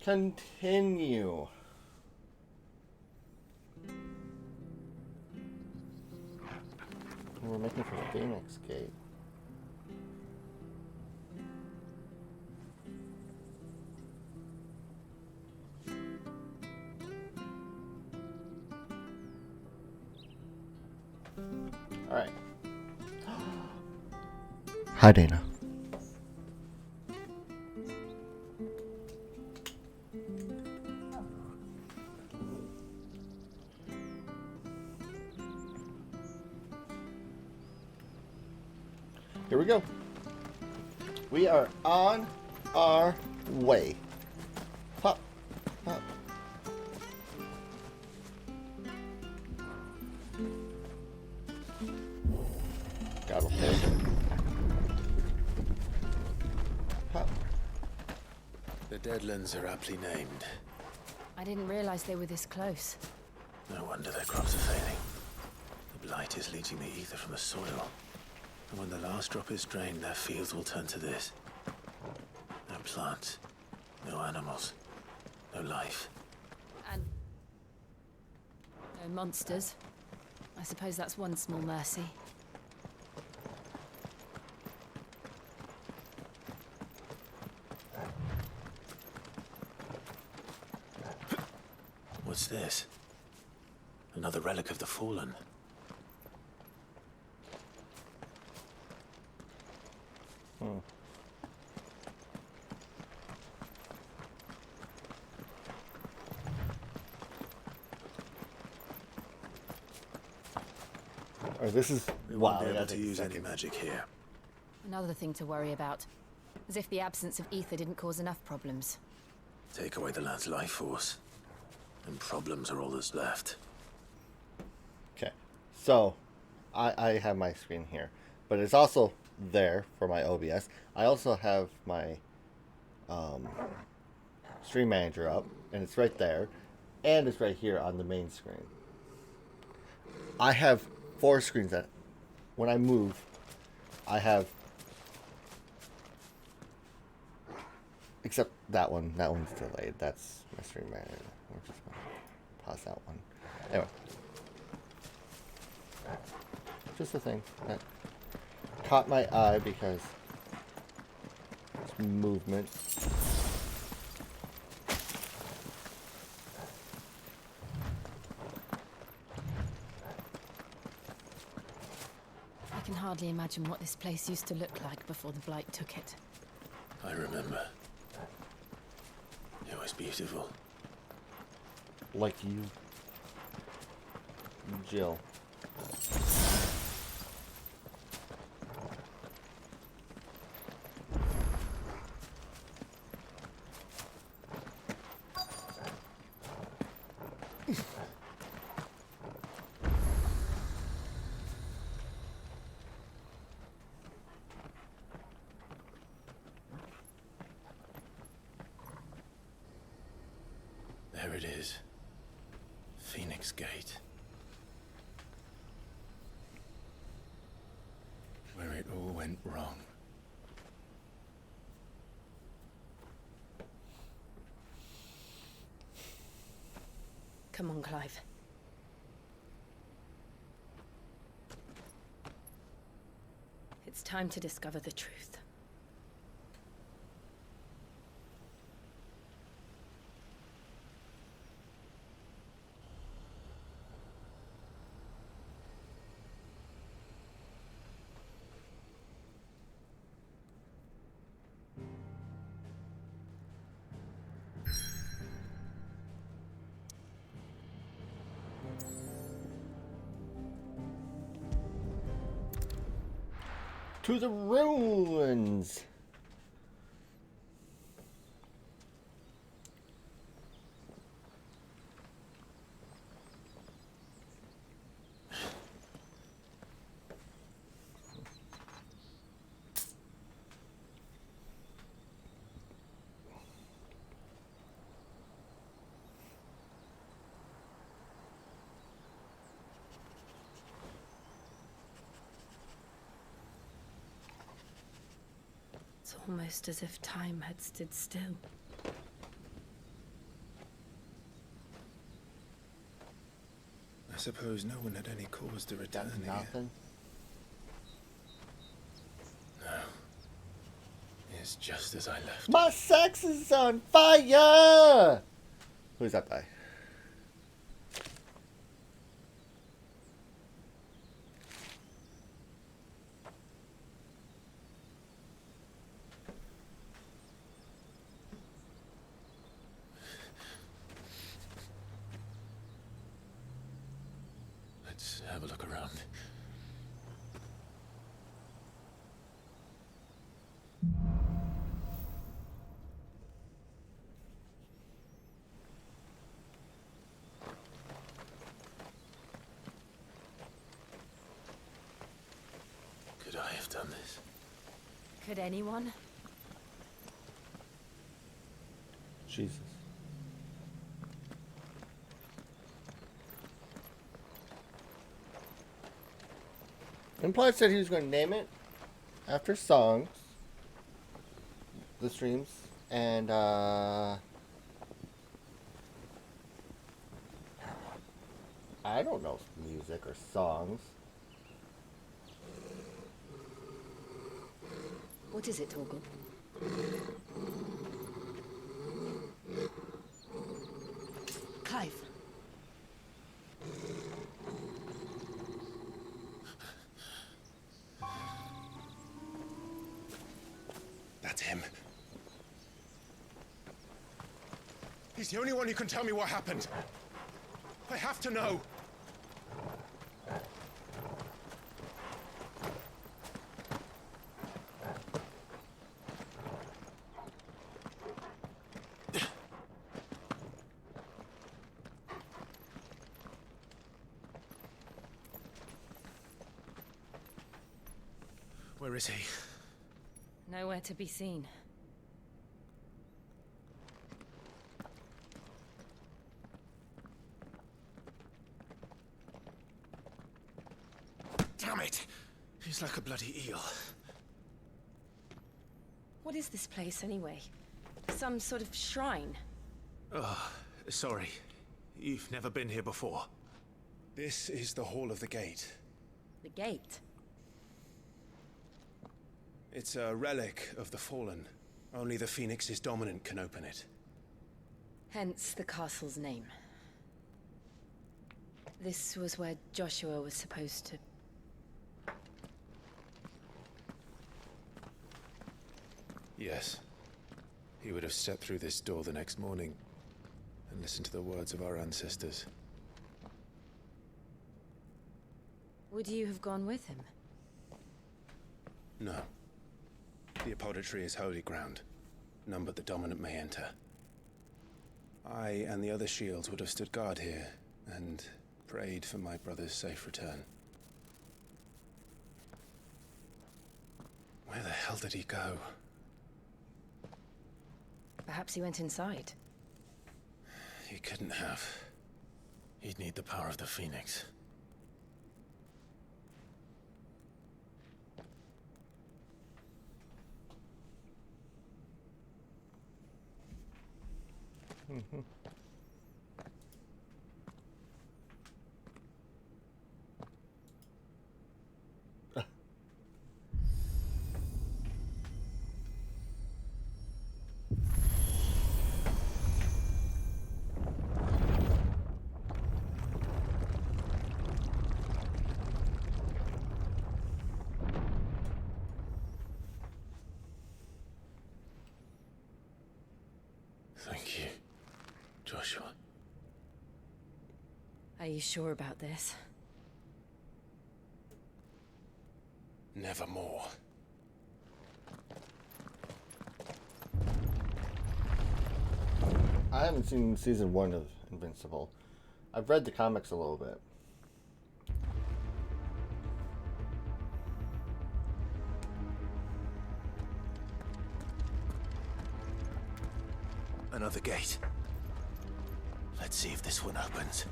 continue. We're making for Phoenix Gate. Alright. Hi, Dana. Here we go. We are on our way. Pop, pop. God will pay. Pop. The Deadlands are aptly named. I didn't realize they were this close. No wonder their crops are failing. The blight is leaching the ether from the soil. And when the last drop is drained, their fields will turn to this. No plants, no animals, no life. And no monsters. I suppose that's one small mercy. What's this? Another relic of the Fallen. Or this is We wow. won't be able That's to use any second. magic here. Another thing to worry about. As if the absence of ether didn't cause enough problems. Take away the land's life force, and problems are all that's left. Okay, so I have my screen here, but it's also there for my OBS. I also have my stream manager up, and it's right there, and it's right here on the main screen. I have 4 screens that when I move, I have, except that one. That one's delayed. That's my stream manager. We're just gonna pause that one. Anyway. Just a thing that caught my eye because it's movement. I can hardly imagine what this place used to look like before the Blight took it. I remember. It was beautiful. Like you, Jill. There it is. Phoenix Gate. Where it all went wrong. Come on, Clive. It's time to discover the truth. To the ruins. It's almost as if time had stood still. I suppose no one had any cause to return Got here. nothing. No. It's just as I left. My sex is on fire! Who's that by? Let's have a look around. Could I have done this? Could anyone? Jesus. Implied said he was going to name it after songs, the streams, and I don't know if music or songs. What is it, Torgal? Clive. That's him. He's the only one who can tell me what happened. I have to know. Where is he? Nowhere to be seen. Damn it! He's like a bloody eel. What is this place, anyway? Some sort of shrine? Oh, sorry. You've never been here before. This is the Hall of the Gate. The gate? It's a relic of the Fallen. Only the Phoenix's dominant can open it. Hence the castle's name. This was where Joshua was supposed to... Yes. He would have stepped through this door the next morning and listened to the words of our ancestors. Would you have gone with him? No. The Apodatory is holy ground. None but the dominant may enter. I and the other shields would have stood guard here and prayed for my brother's safe return. Where the hell did he go? Perhaps he went inside. He couldn't have. He'd need the power of the Phoenix. Thank you, Joshua. Are you sure about this? Nevermore. I haven't seen season 1 of Invincible. I've read the comics a little bit. Another gate. Let's see if this one opens.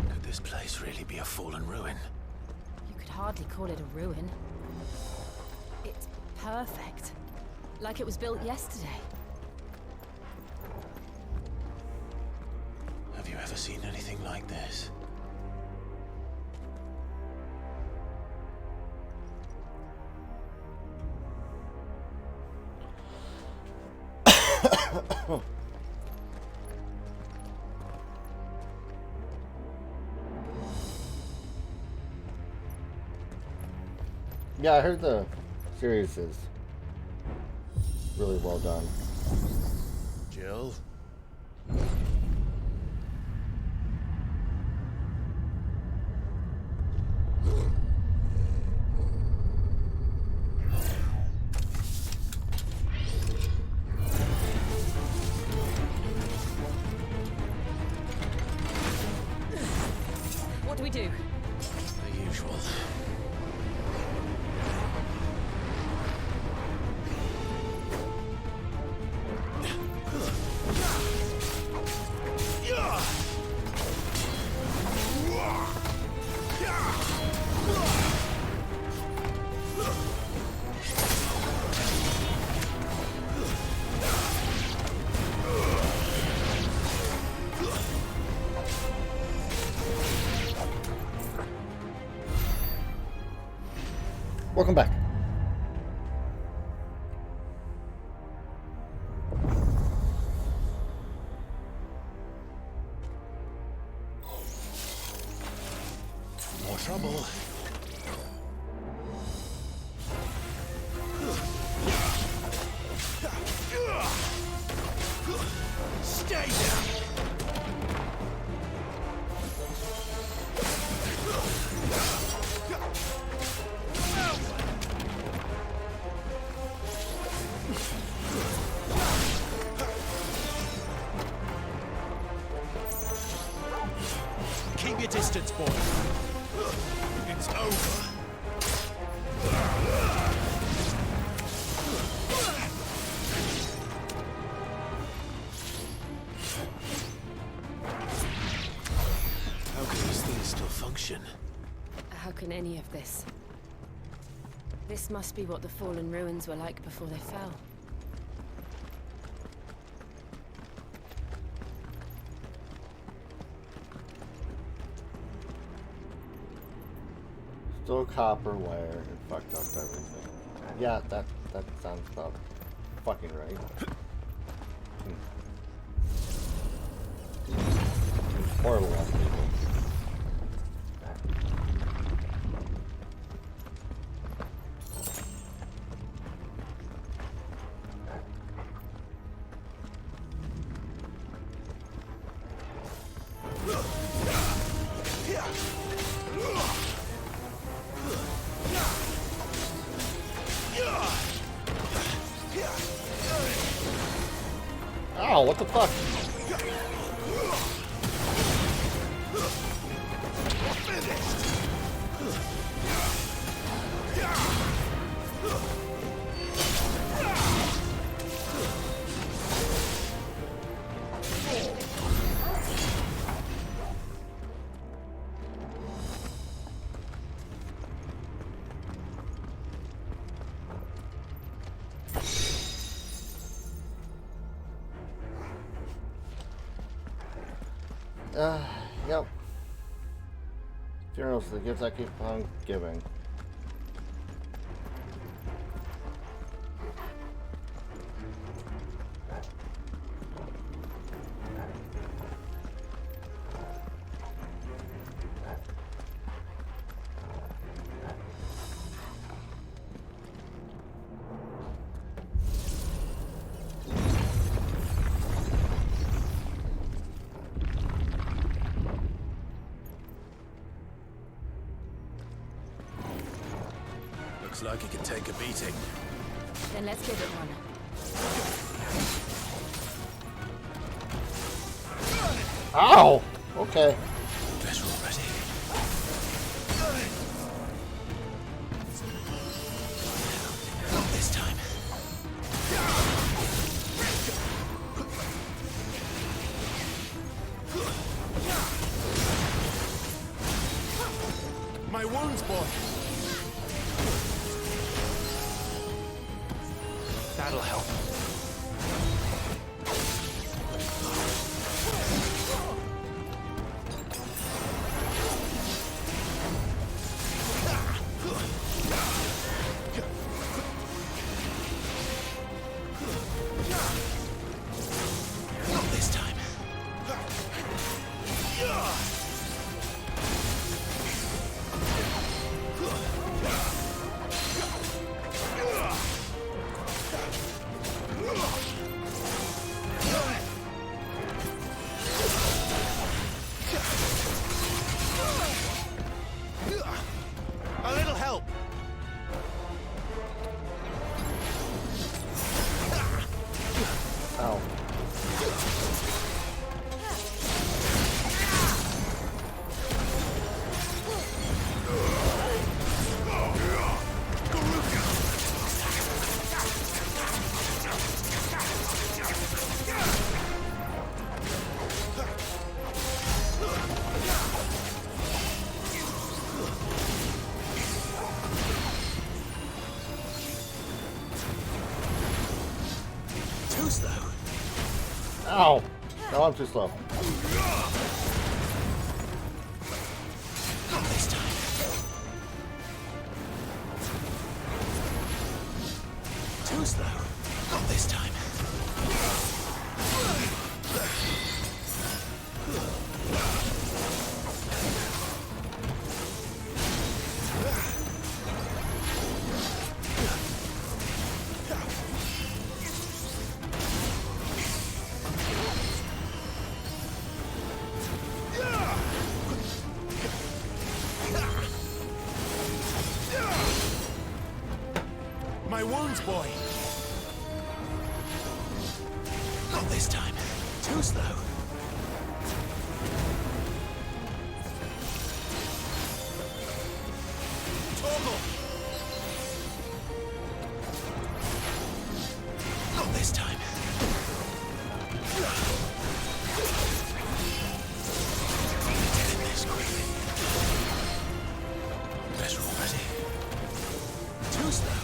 Could this place really be a fallen ruin? You could hardly call it a ruin. perfect. Like it was built yesterday. Have you ever seen anything like this? Yeah, I heard the series is really well done. Jill? What do we do? The usual. Welcome back. More trouble. Stay down. Keep your distance, boy. It's over. How can these things still function? How can any of this? This must be what the fallen ruins were like before they fell. Still copper wire and fucked up everything. Yeah, that sounds about fucking right. Horrible ass people. Ow, what the fuck? Yep. Funerals, the gifts I keep on giving. Looks like it can take a beating. Then let's give it one. Ow! Okay. Better already. Not this time. My wounds, boy. Not this time. A little help. Ow. Too slow. Ow! No, I'm too slow. Not this time. Too slow. Not this time. My wounds, boy. Not this time. Too slow. Torgal. Not this time. Get in this quickly. Better already. Too slow.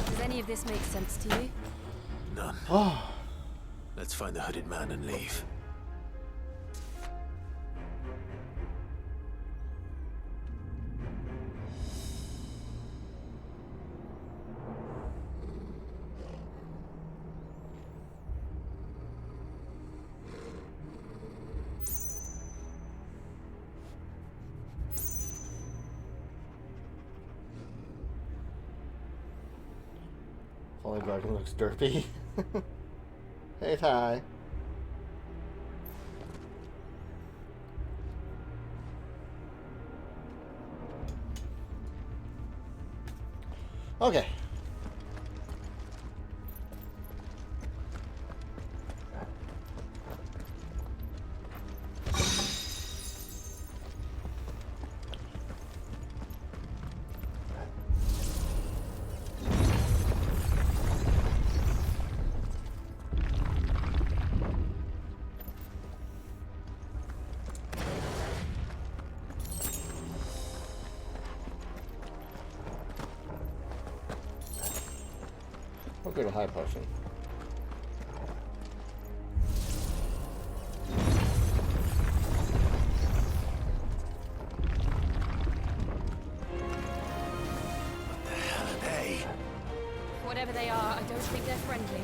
Does any of this make sense to you? None. Let's find the hooded man and leave. Only dragon looks derpy. Hey, Ty. Okay. I'll go to high potion. Hey, Whatever they are, I don't think they're friendly.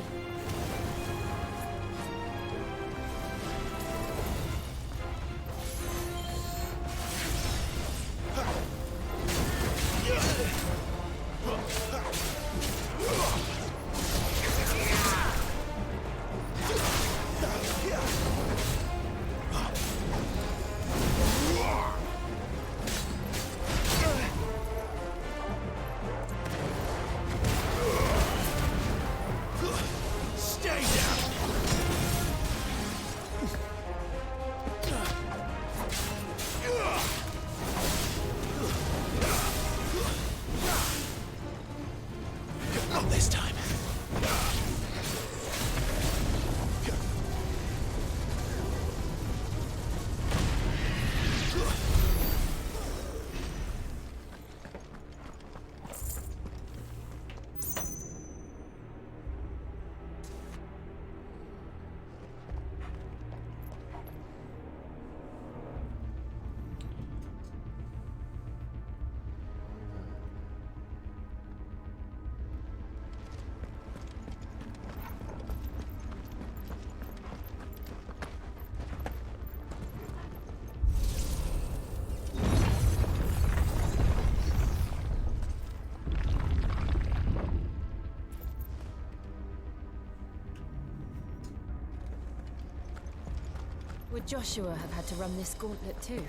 Would Joshua have had to run this gauntlet too?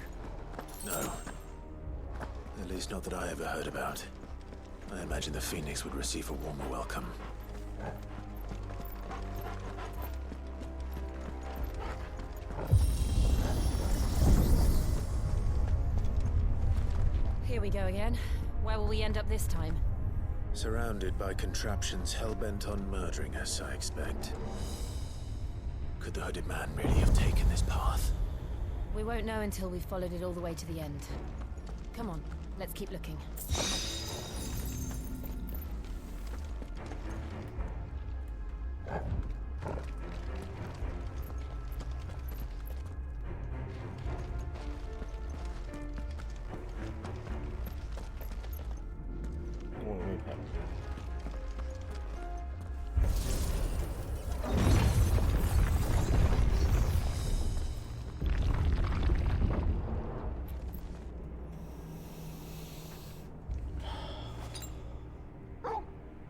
No. At least not that I ever heard about. I imagine the Phoenix would receive a warmer welcome. Here we go again. Where will we end up this time? Surrounded by contraptions hell-bent on murdering us, I expect. Could the hooded man really have taken this path? We won't know until we've followed it all the way to the end. Come on, let's keep looking.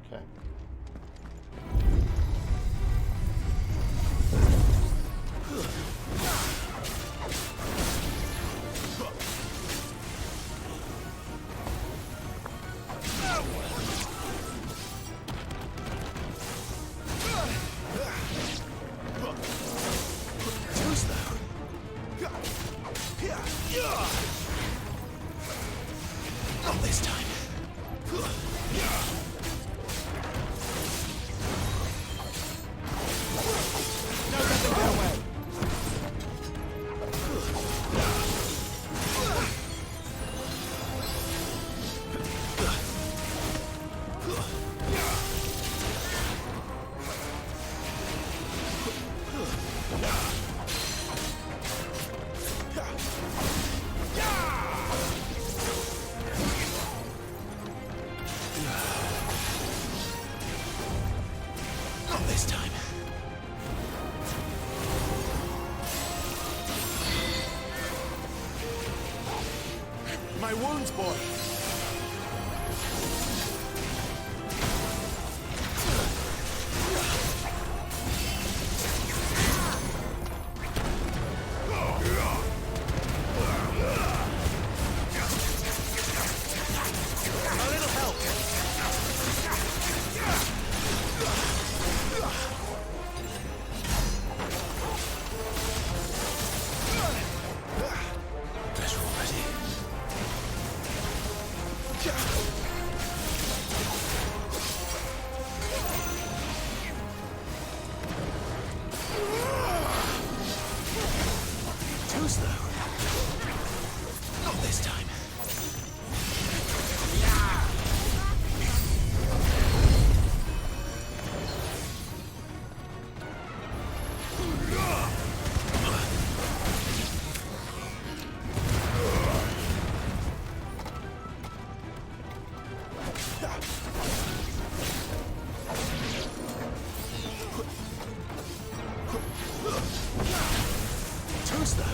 Okay. Not this time. Not this time. My wounds, boy. A little help. Better already. Too slow. Not this time. Too slow.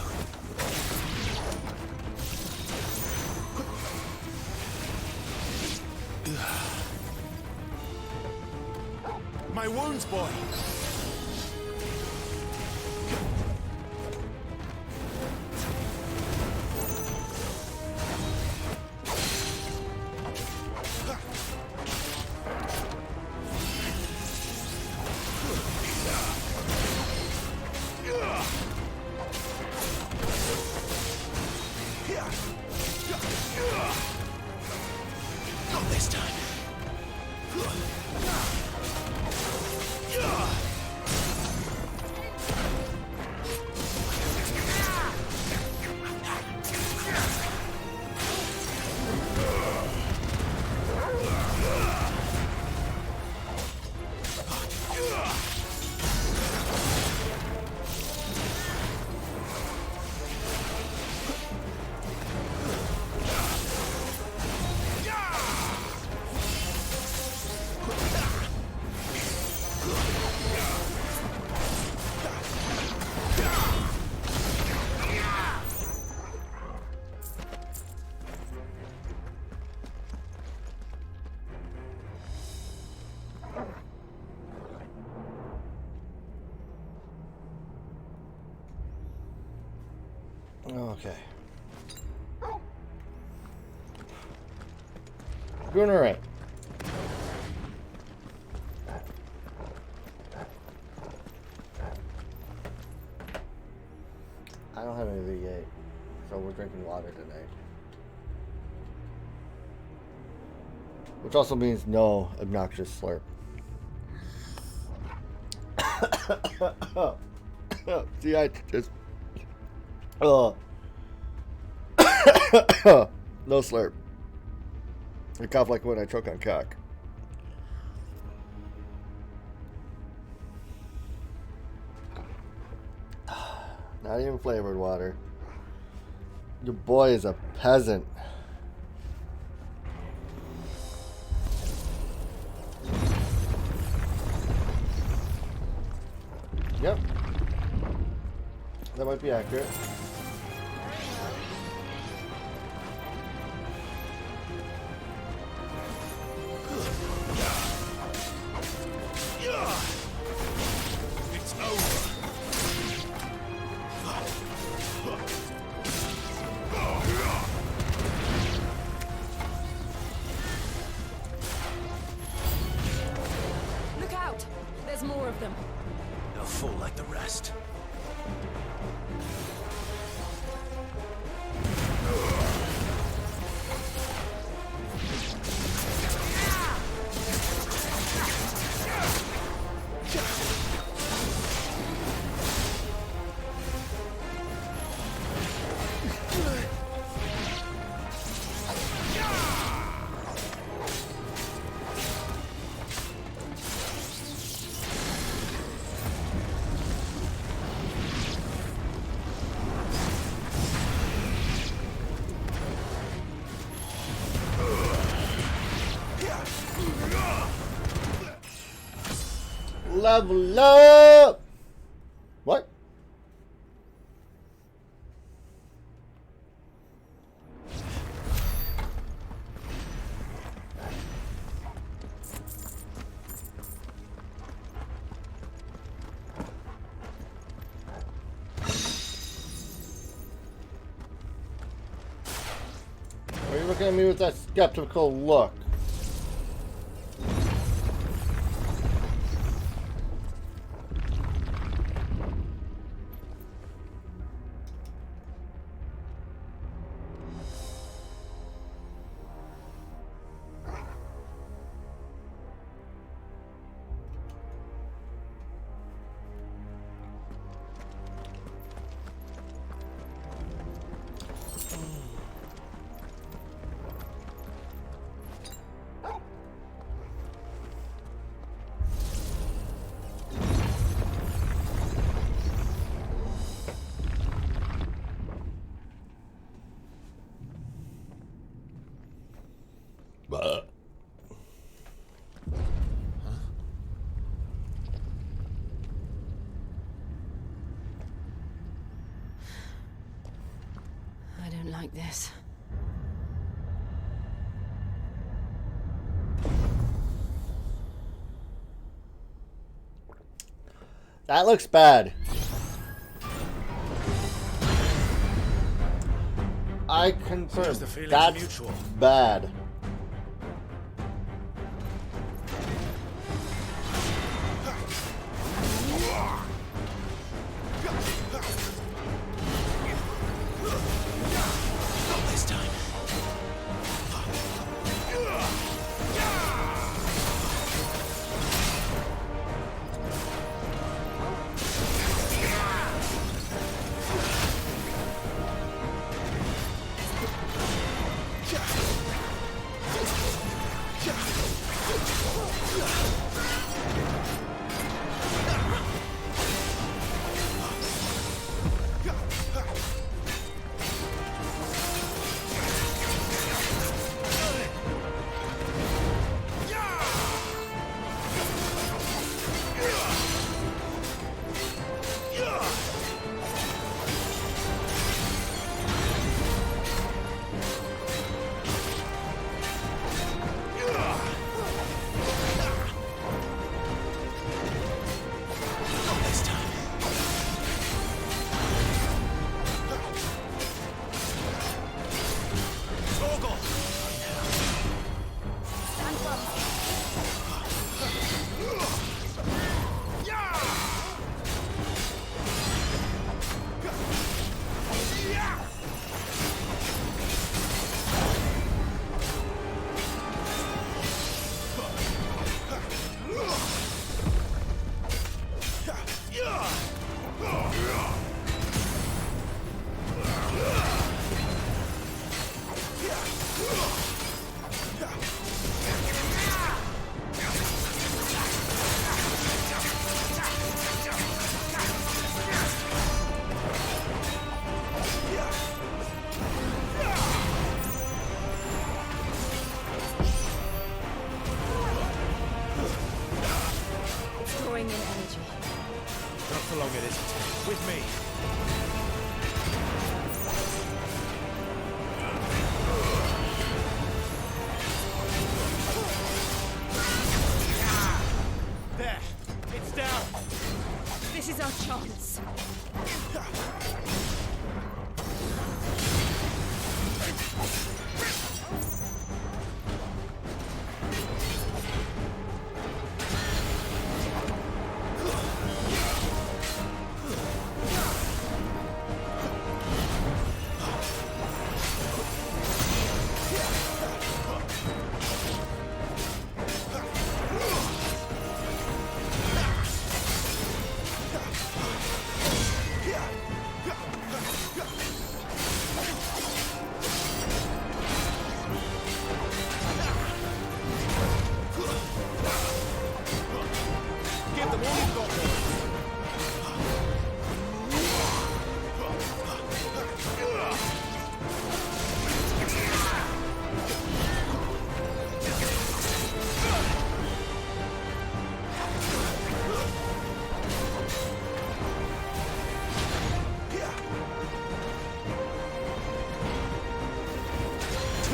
My wounds, boy. Not this time. Okay. Doing all right. I don't have any V8, so we're drinking water tonight. Which also means no obnoxious slurp. See, I just... no slurp. I cough like when I choke on cock. Not even flavored water. Your boy is a peasant. Yep. That might be accurate. It's over. Look out! There's more of them. They'll fall like the rest. Level up! What? Why are you looking at me with that skeptical look? I don't like this. That looks bad. I confirm. Says the feeling's That's mutual. bad. Not this time.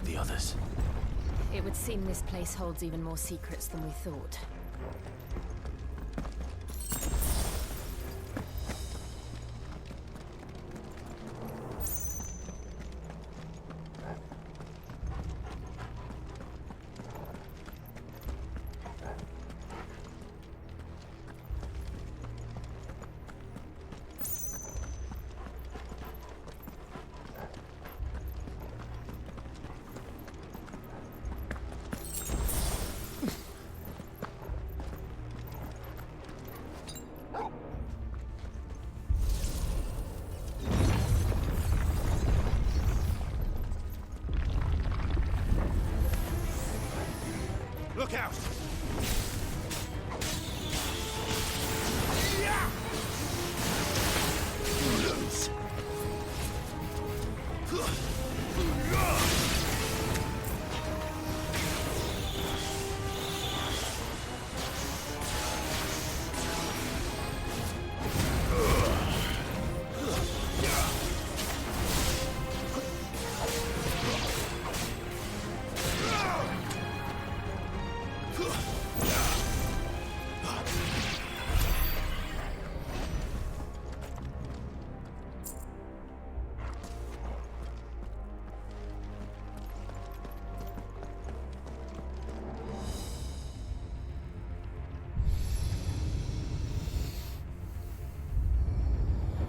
like the others. It would seem this place holds even more secrets than we thought. Look out!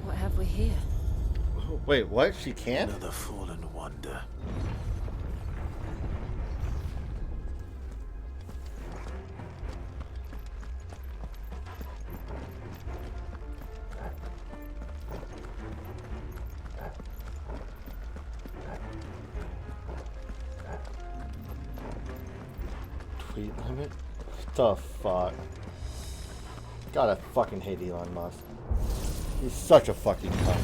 What have we here? Wait, what? She can't? Another fallen wonder. Tweet limit? What the fuck? God, I fucking hate Elon Musk. He's such a fucking cunt.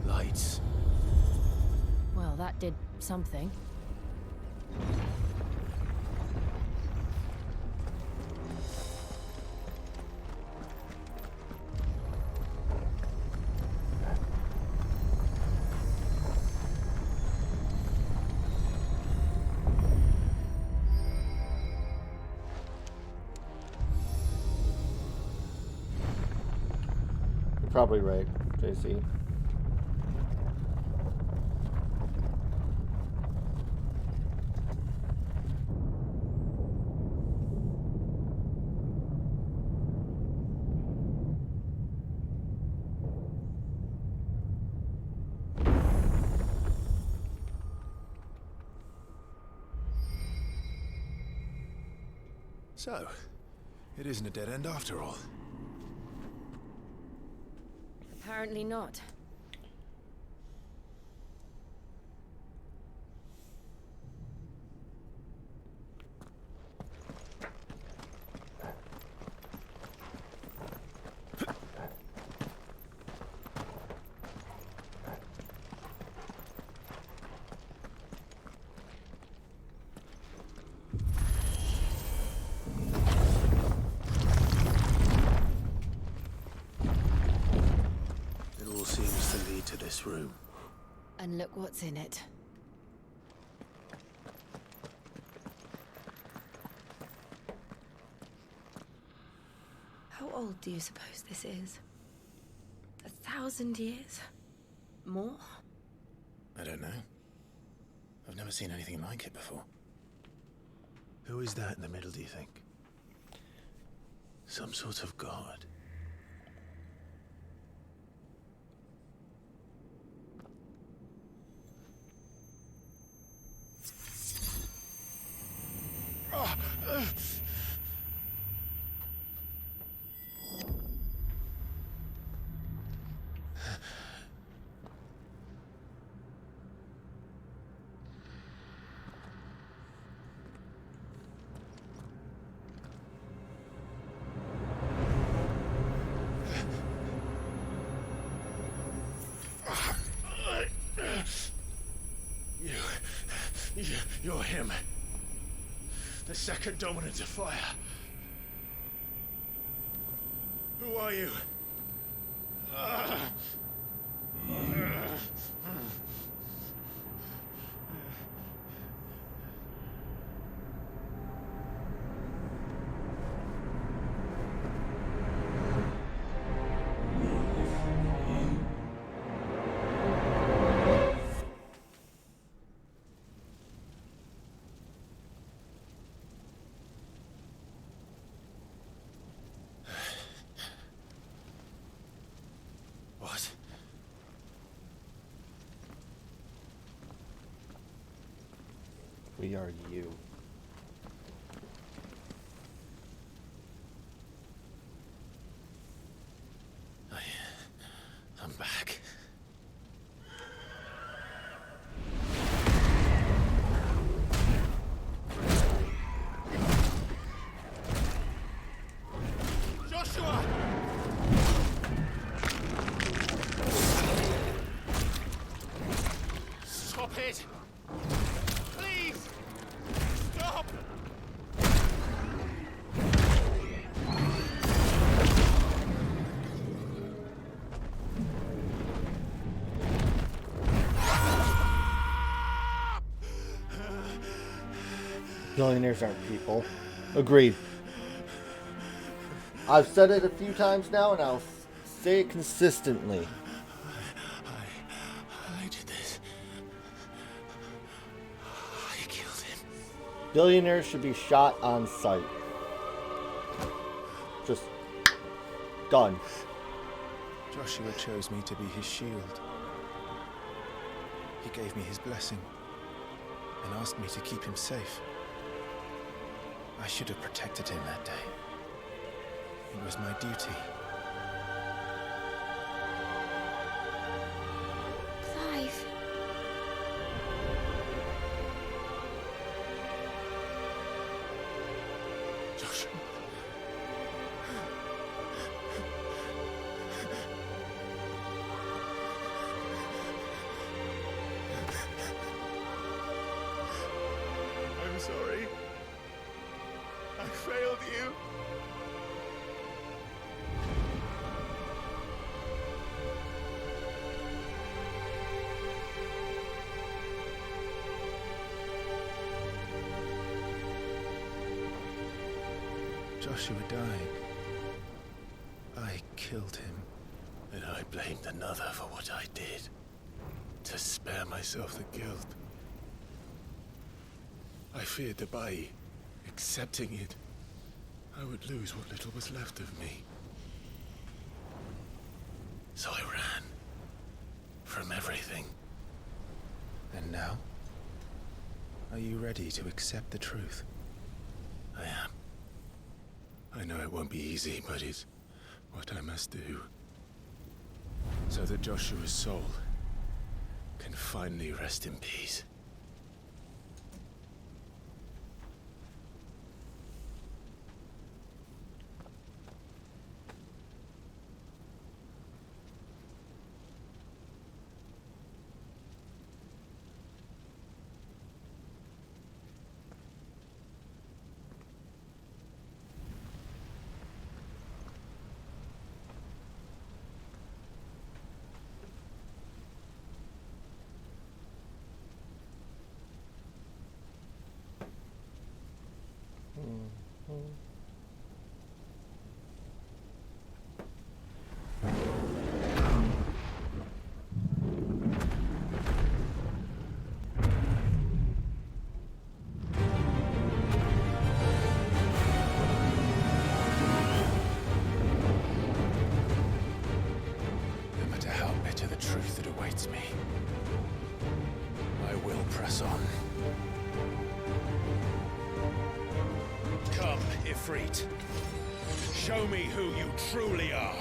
Lights. Well, that did something. You're probably right, JC. So, it isn't a dead end after all. Apparently not. It all seems to lead to this room. And look what's in it. How old do you suppose this is? 1,000 years? More? I don't know. I've never seen anything like it before. Who is that in the middle, do you think? Some sort of god? You're him. The second dominant of fire. Who are you? What? We are you. I'm back. Joshua! Stop it! Please! Stop! Billionaires aren't people. Agreed. I've said it a few times now, and I'll say it consistently. I did this. I killed him. Billionaires should be shot on sight. Just done. Joshua chose me to be his shield. He gave me his blessing and asked me to keep him safe. I should have protected him that day. It was my duty. Clive. Joshua. I'm sorry. I failed you. Joshua died. I killed him. And I blamed another for what I did. To spare myself the guilt. I feared that by accepting it, I would lose what little was left of me. So I ran. From everything. And now? Are you ready to accept the truth? I am. I know it won't be easy, but it's what I must do. So that Joshua's soul can finally rest in peace. No matter how bitter the truth that awaits me, I will press on. Come, Ifrit. Show me who you truly are.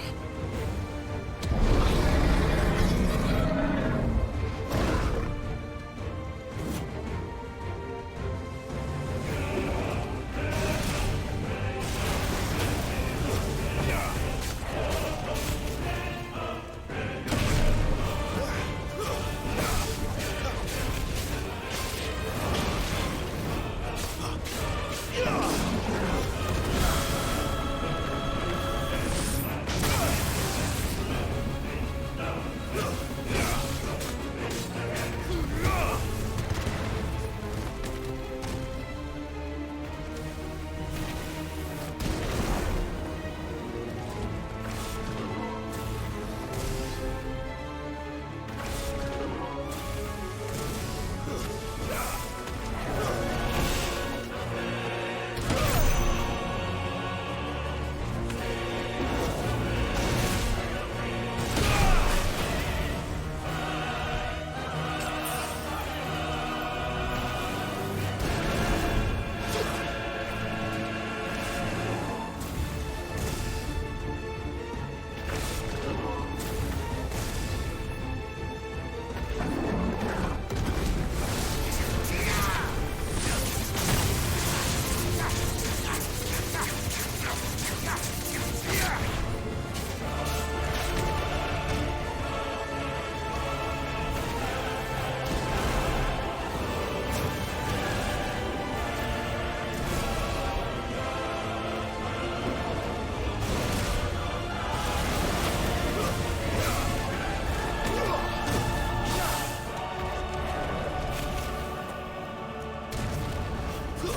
Too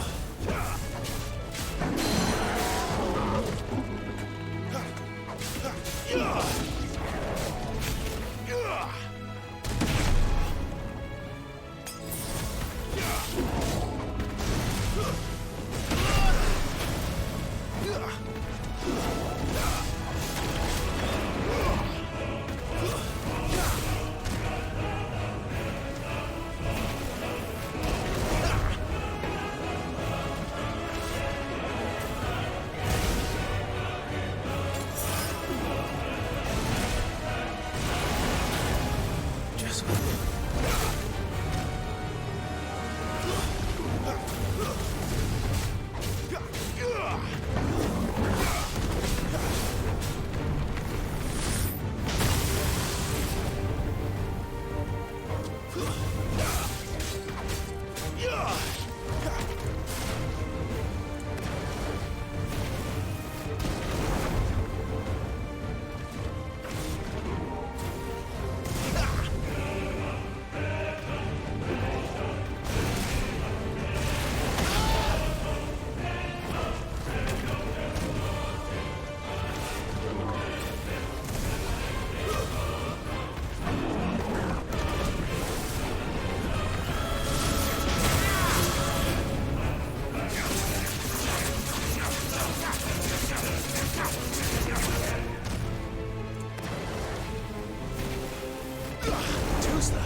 slow.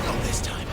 Not this time.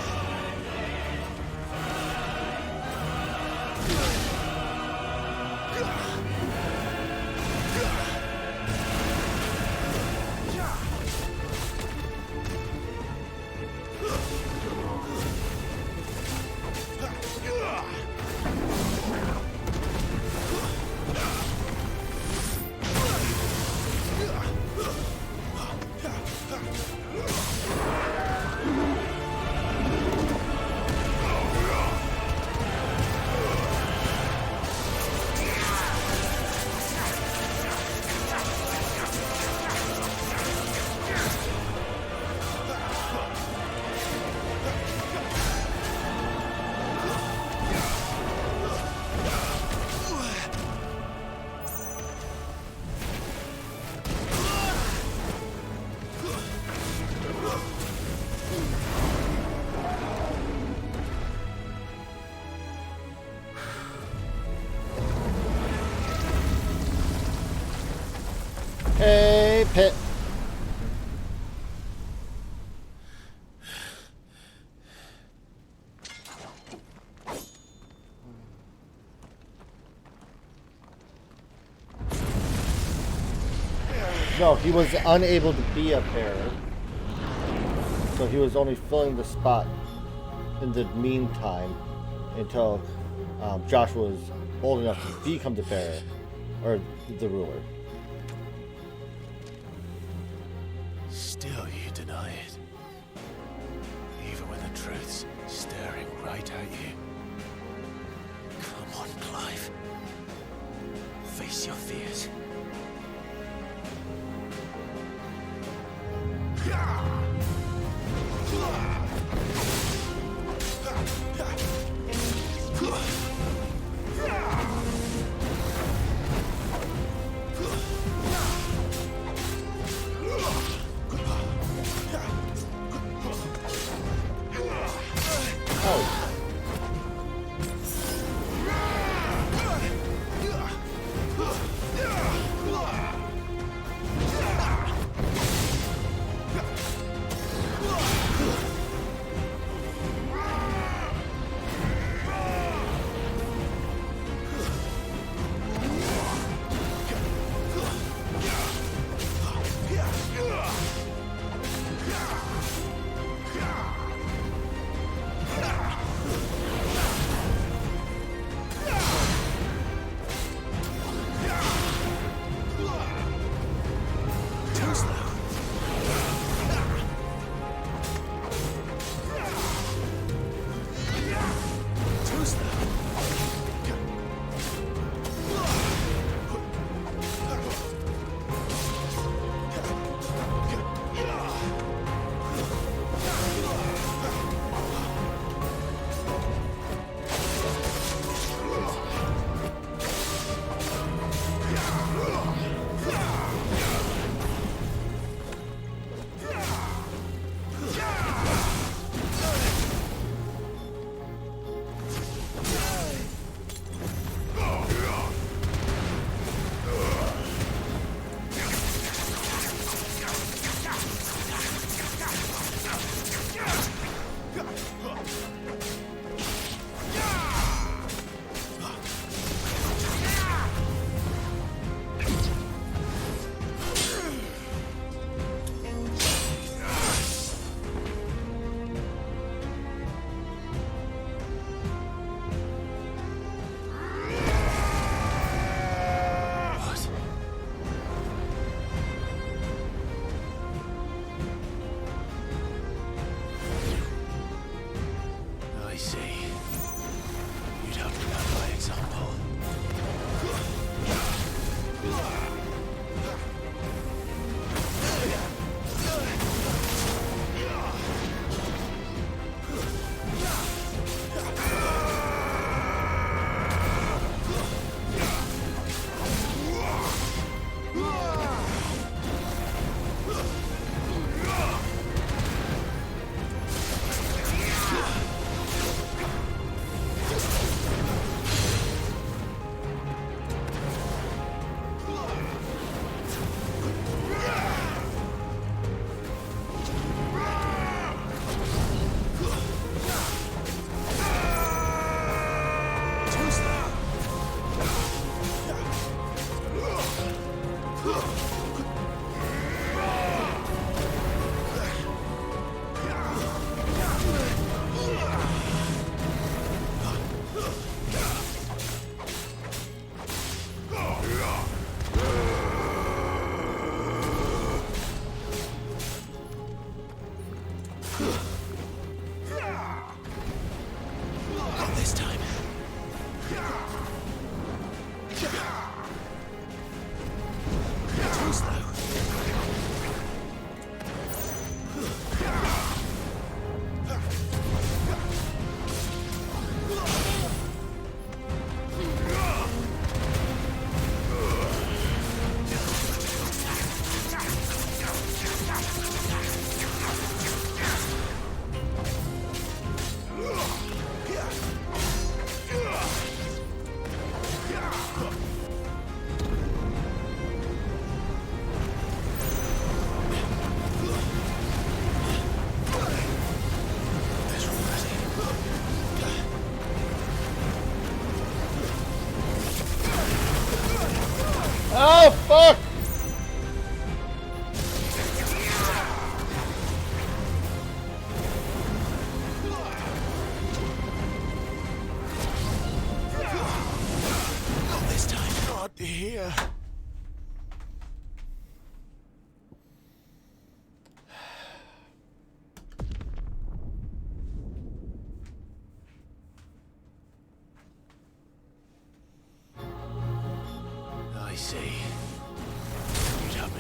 Hey, Pit. No, he was unable to be a bearer. So he was only filling the spot in the meantime until Josh was old enough to become the bearer, or the ruler. Still you deny it. Even when the truth's staring right at you. Come on, Clive. Face your fears.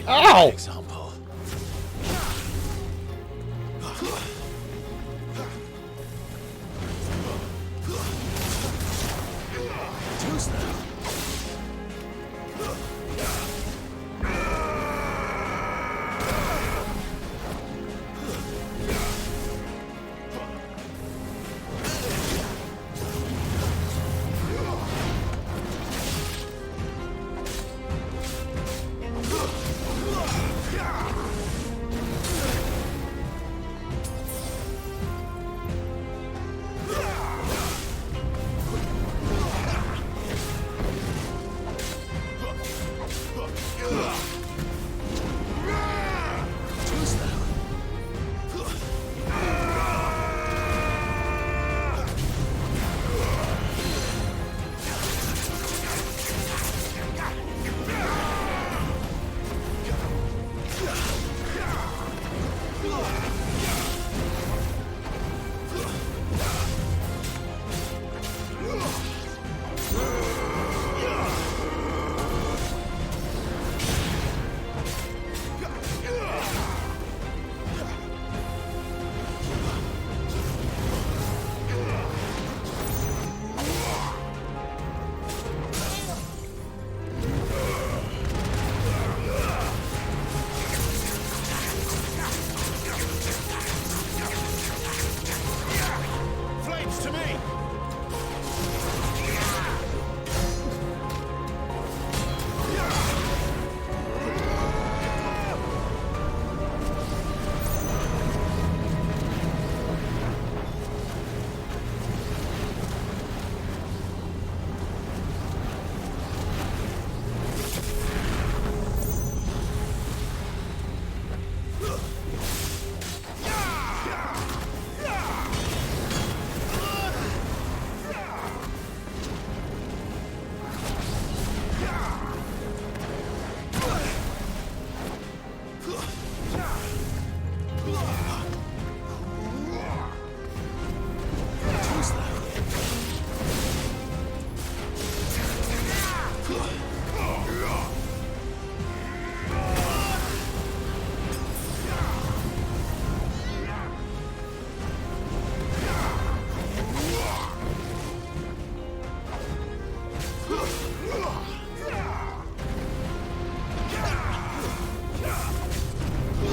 Ow! Example. Too slow. Too slow. Flames to me! Too slow.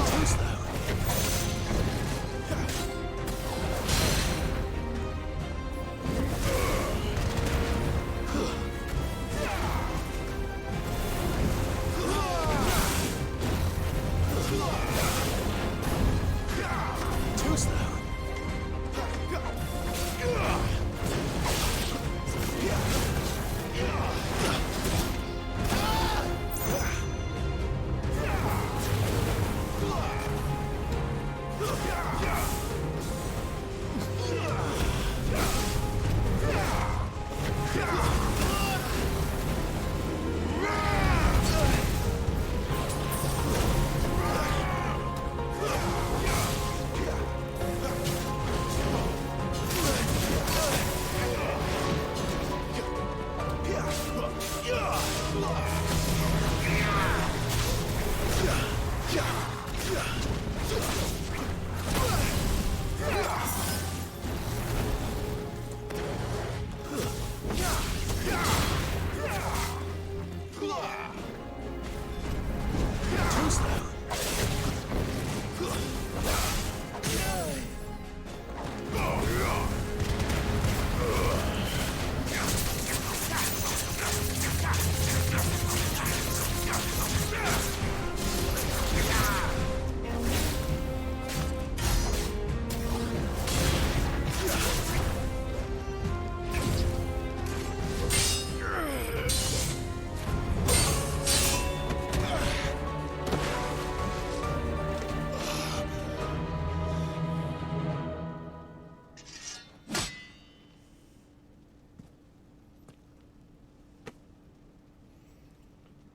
Too slow. Too slow. Too slow.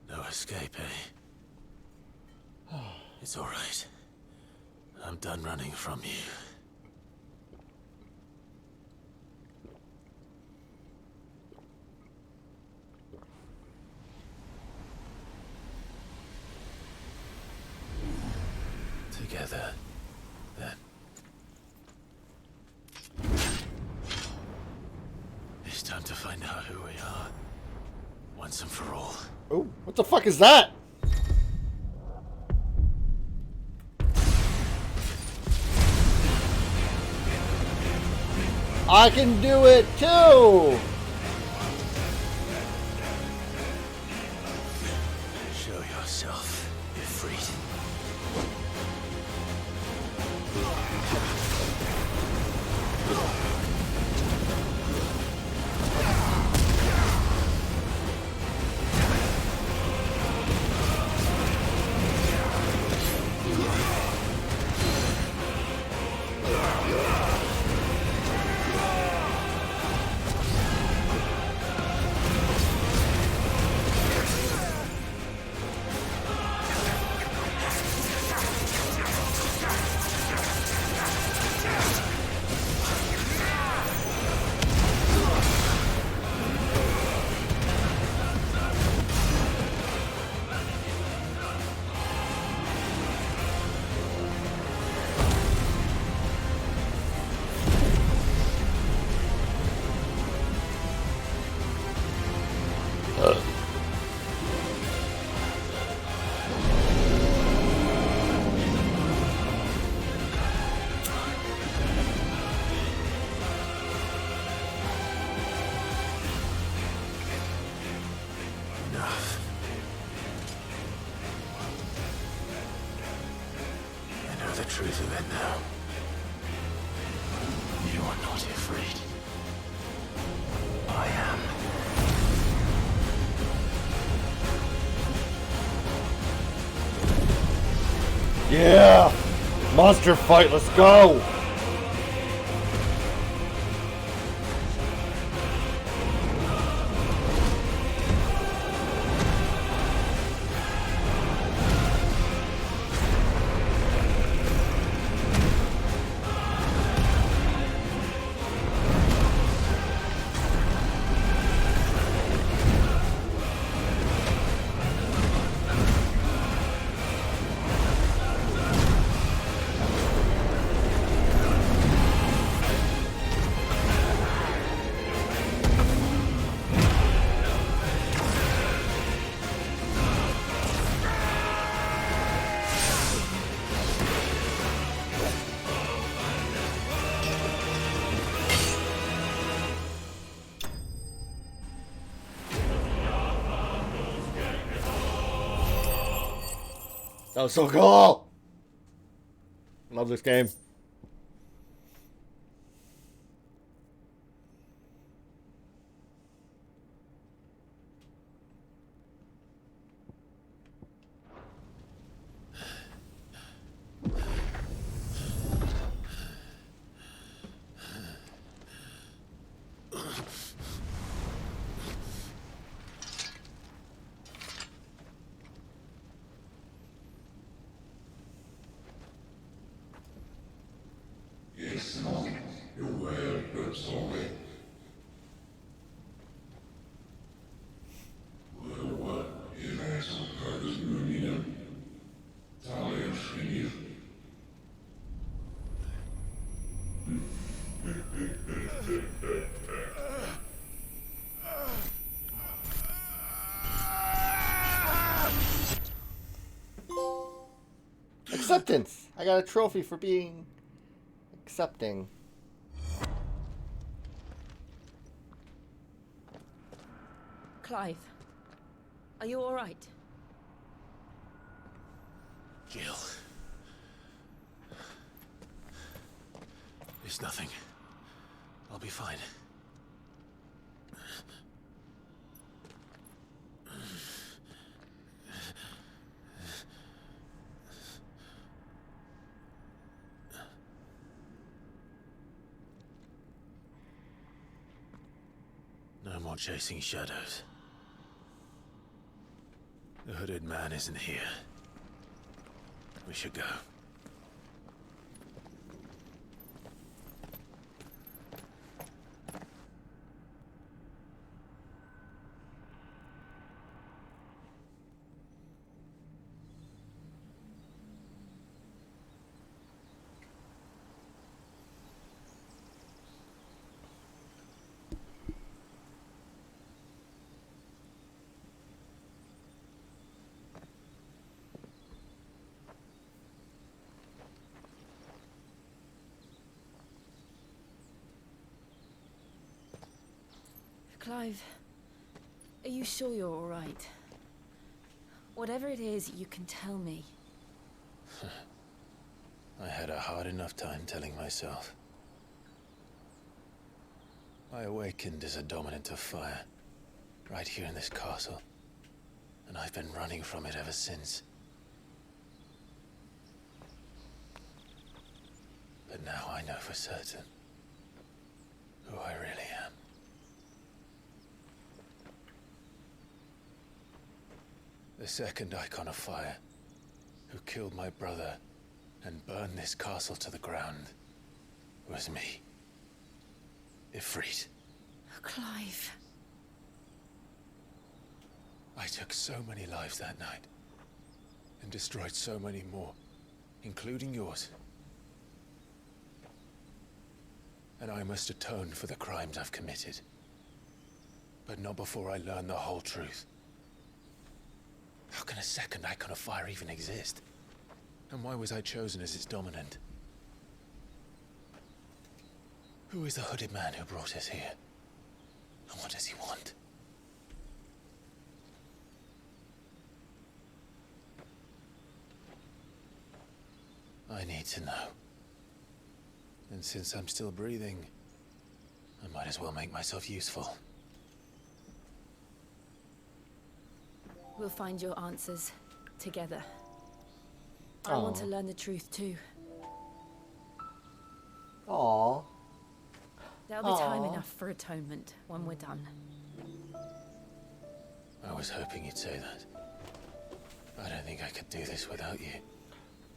No escape, eh? It's all right. I'm done running from you. together, then it's time to find out who we are, once and for all. Oh, what the fuck is that? I can do it too! Show yourself, Ifrit. Enough. I know the truth of it now. You are not Ifrit. I am. Yeah! Monster fight, let's go! That was so cool! Love this game. Acceptance! I got a trophy for being accepting. Clive, are you all right? Jill. It's nothing. I'll be fine. No more chasing shadows. The hooded man isn't here. We should go. Clive, are you sure you're all right? Whatever it is, you can tell me. I had a hard enough time telling myself. I awakened as a dominant of fire, right here in this castle, and I've been running from it ever since. But now I know for certain who I really am. The second Icon of Fire, who killed my brother and burned this castle to the ground, was me. Ifrit. Clive. I took so many lives that night, and destroyed so many more, including yours. And I must atone for the crimes I've committed. But not before I learn the whole truth. How can a second Icon of Fire even exist? And why was I chosen as its dominant? Who is the hooded man who brought us here? And what does he want? I need to know. And since I'm still breathing, I might as well make myself useful. We'll find your answers together. I want to learn the truth too. Aww. There'll be time enough for atonement when we're done. I was hoping you'd say that. I don't think I could do this without you.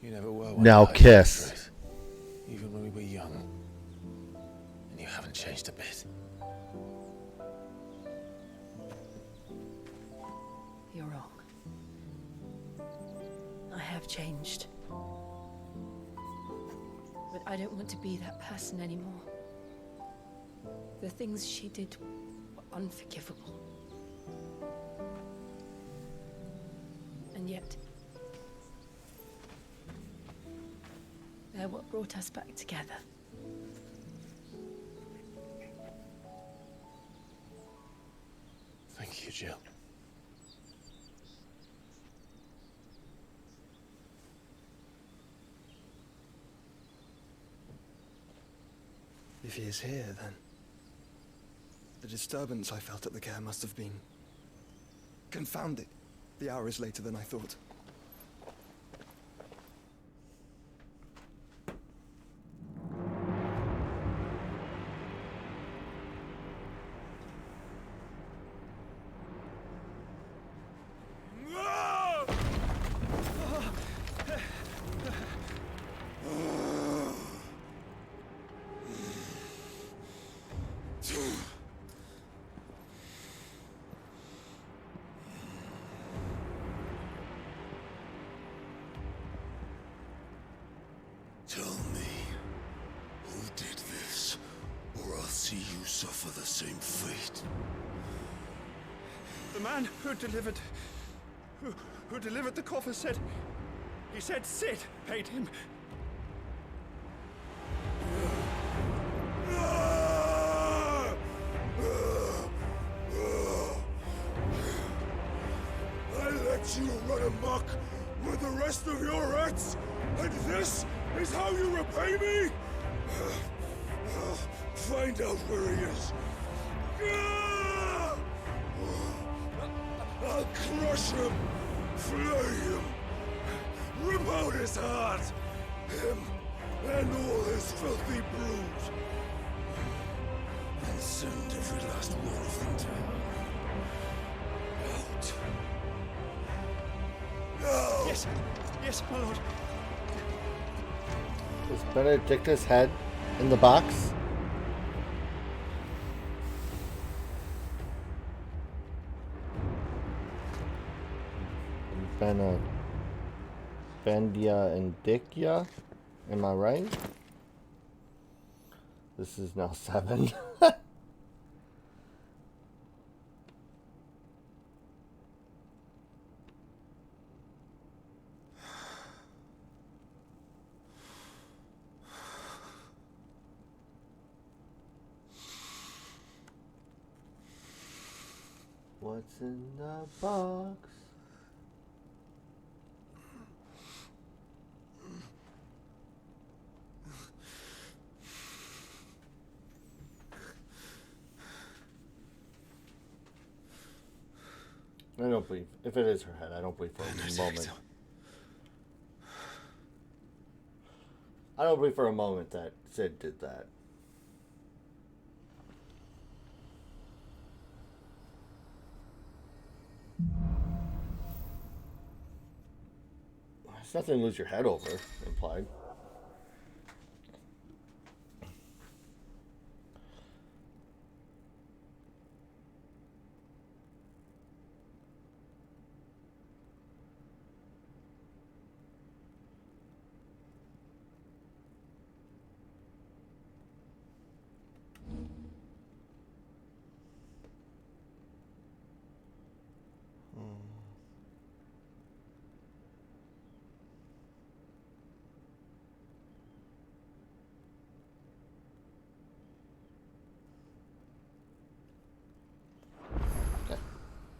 You never were one Now to hide kiss. the truth, even when we were young. And you haven't changed a bit. You're wrong. I have changed. But I don't want to be that person anymore. The things she did were unforgivable. And yet, they're what brought us back together. Thank you, Jill. If he is here, then the disturbance I felt at the care must have been confounded. The hour is later than I thought. Tell me, who did this, or I'll see you suffer the same fate. The man who delivered the coffer said, he said Sid paid him. I let you run amok with the rest of your rats, and this is how you repay me? Find out where he is. I'll crush him, flay him, rip out his heart, him and all his filthy brood, and send every last one of them to hell. Out. Yes, yes, my lord. Is Benedicta's head in the box? Bendia and Dickia, am I right? This is now 7. What's in the box? I don't believe, if it is her head, I don't believe for a moment. I don't believe for a moment that Sid did that. It's nothing to lose your head over, implied.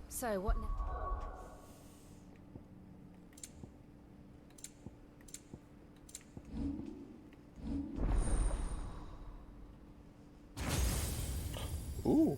So, what now? Ooh.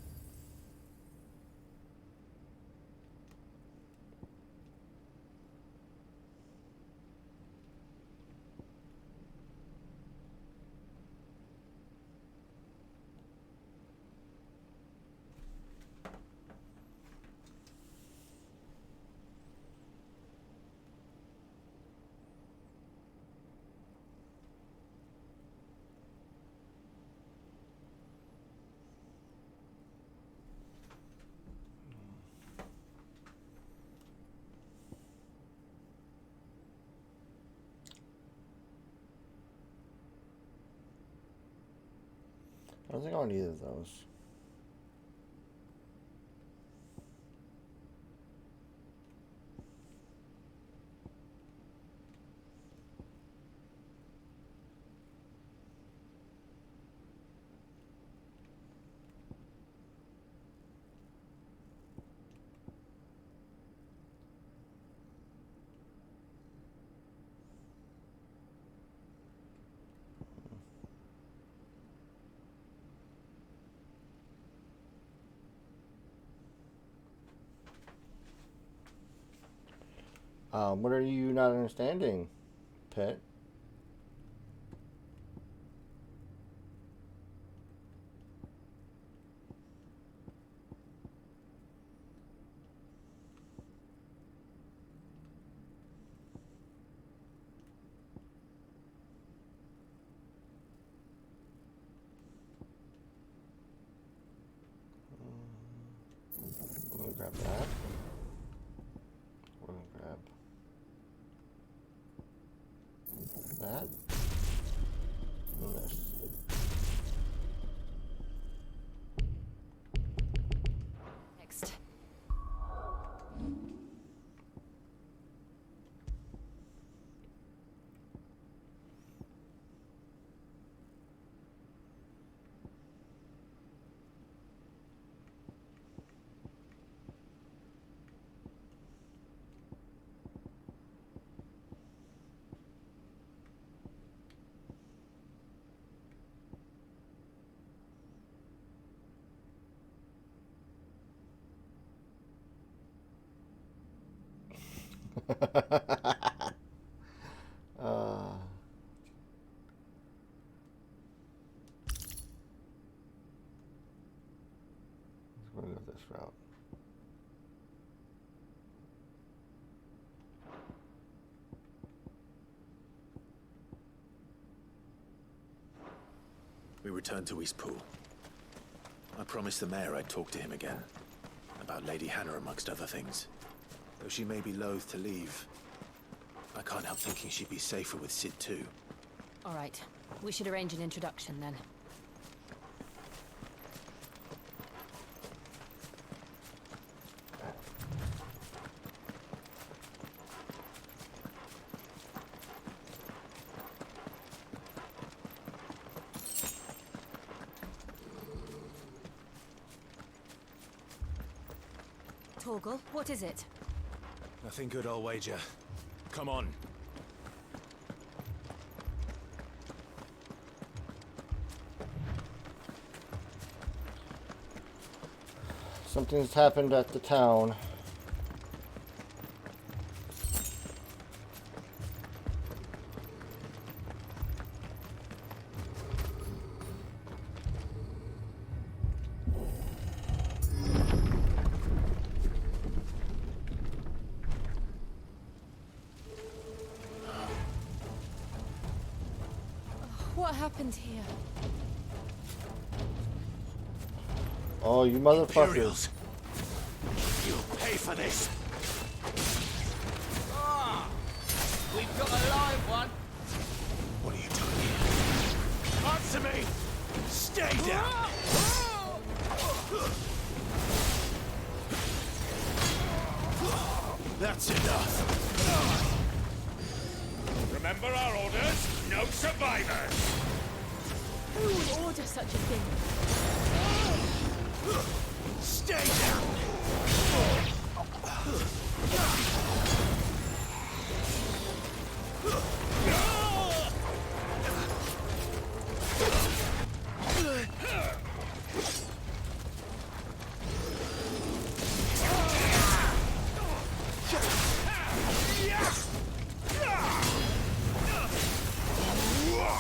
I don't think I want either of those. What are you not understanding, Pet? Let me grab that. We're gonna grab that. And this. Next. uh, let's go this route. We returned to Eastpool. I promised the mayor I'd talk to him again. About Lady Hannah, amongst other things. Though she may be loath to leave, I can't help thinking she'd be safer with Sid too. All right. We should arrange an introduction then. Torgal, what is it? Nothing good, I'll wager. Come on. Something's happened at the town. What happened here? Oh, you motherfuckers. Imperials. You'll pay for this. We've got a live one. What are you doing here? Answer me! Stay down! That's enough. Remember our orders? No survivors! Who would order such a thing? Stay down!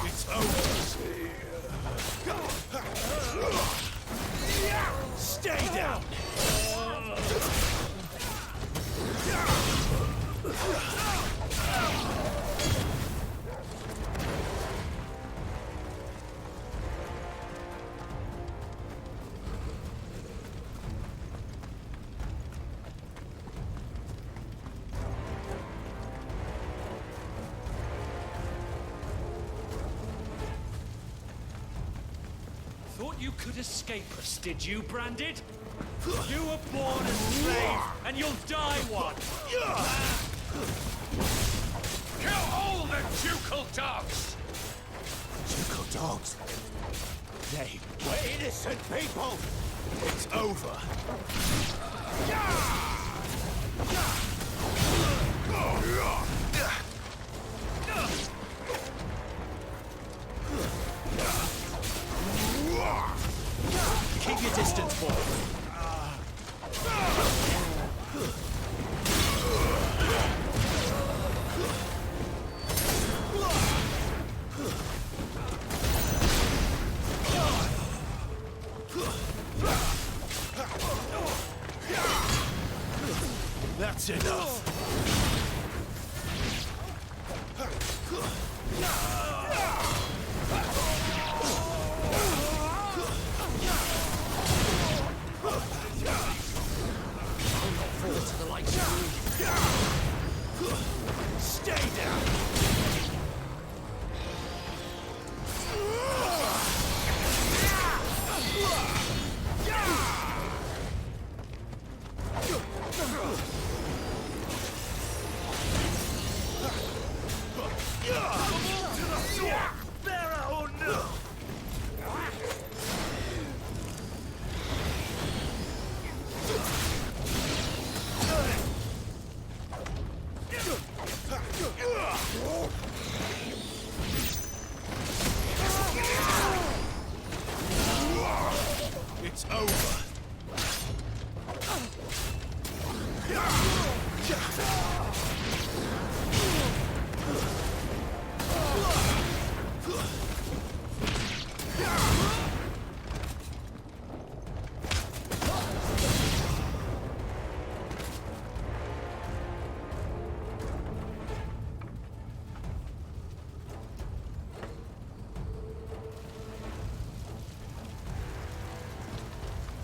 It's over. Stay down! Thought you could escape us, did you, Branded? You were born a slave, and you'll die one! Kill all the ducal dogs! Ducal dogs. They were innocent people. It's over. Keep your distance, boy. That's enough. Stay down. It's over.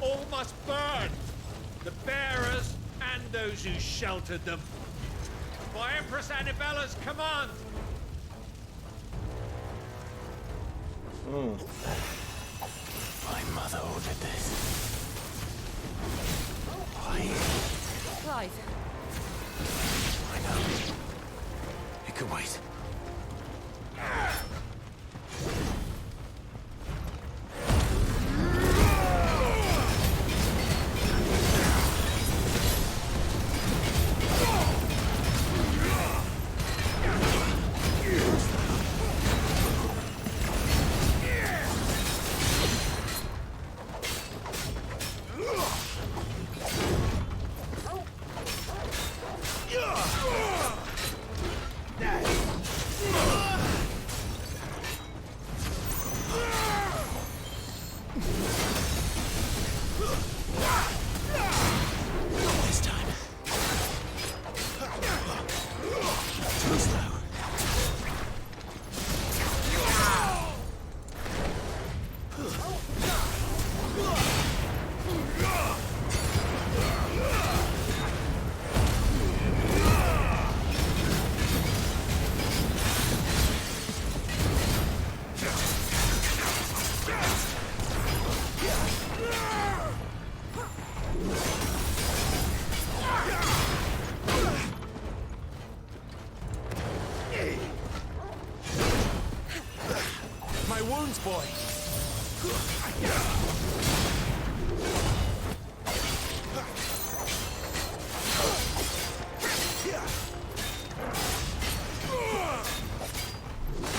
All must burn! The bearers and those who sheltered them. By Empress Annibella's command! My mother ordered this. Why? Clive, I know. It could wait. my wounds, boy.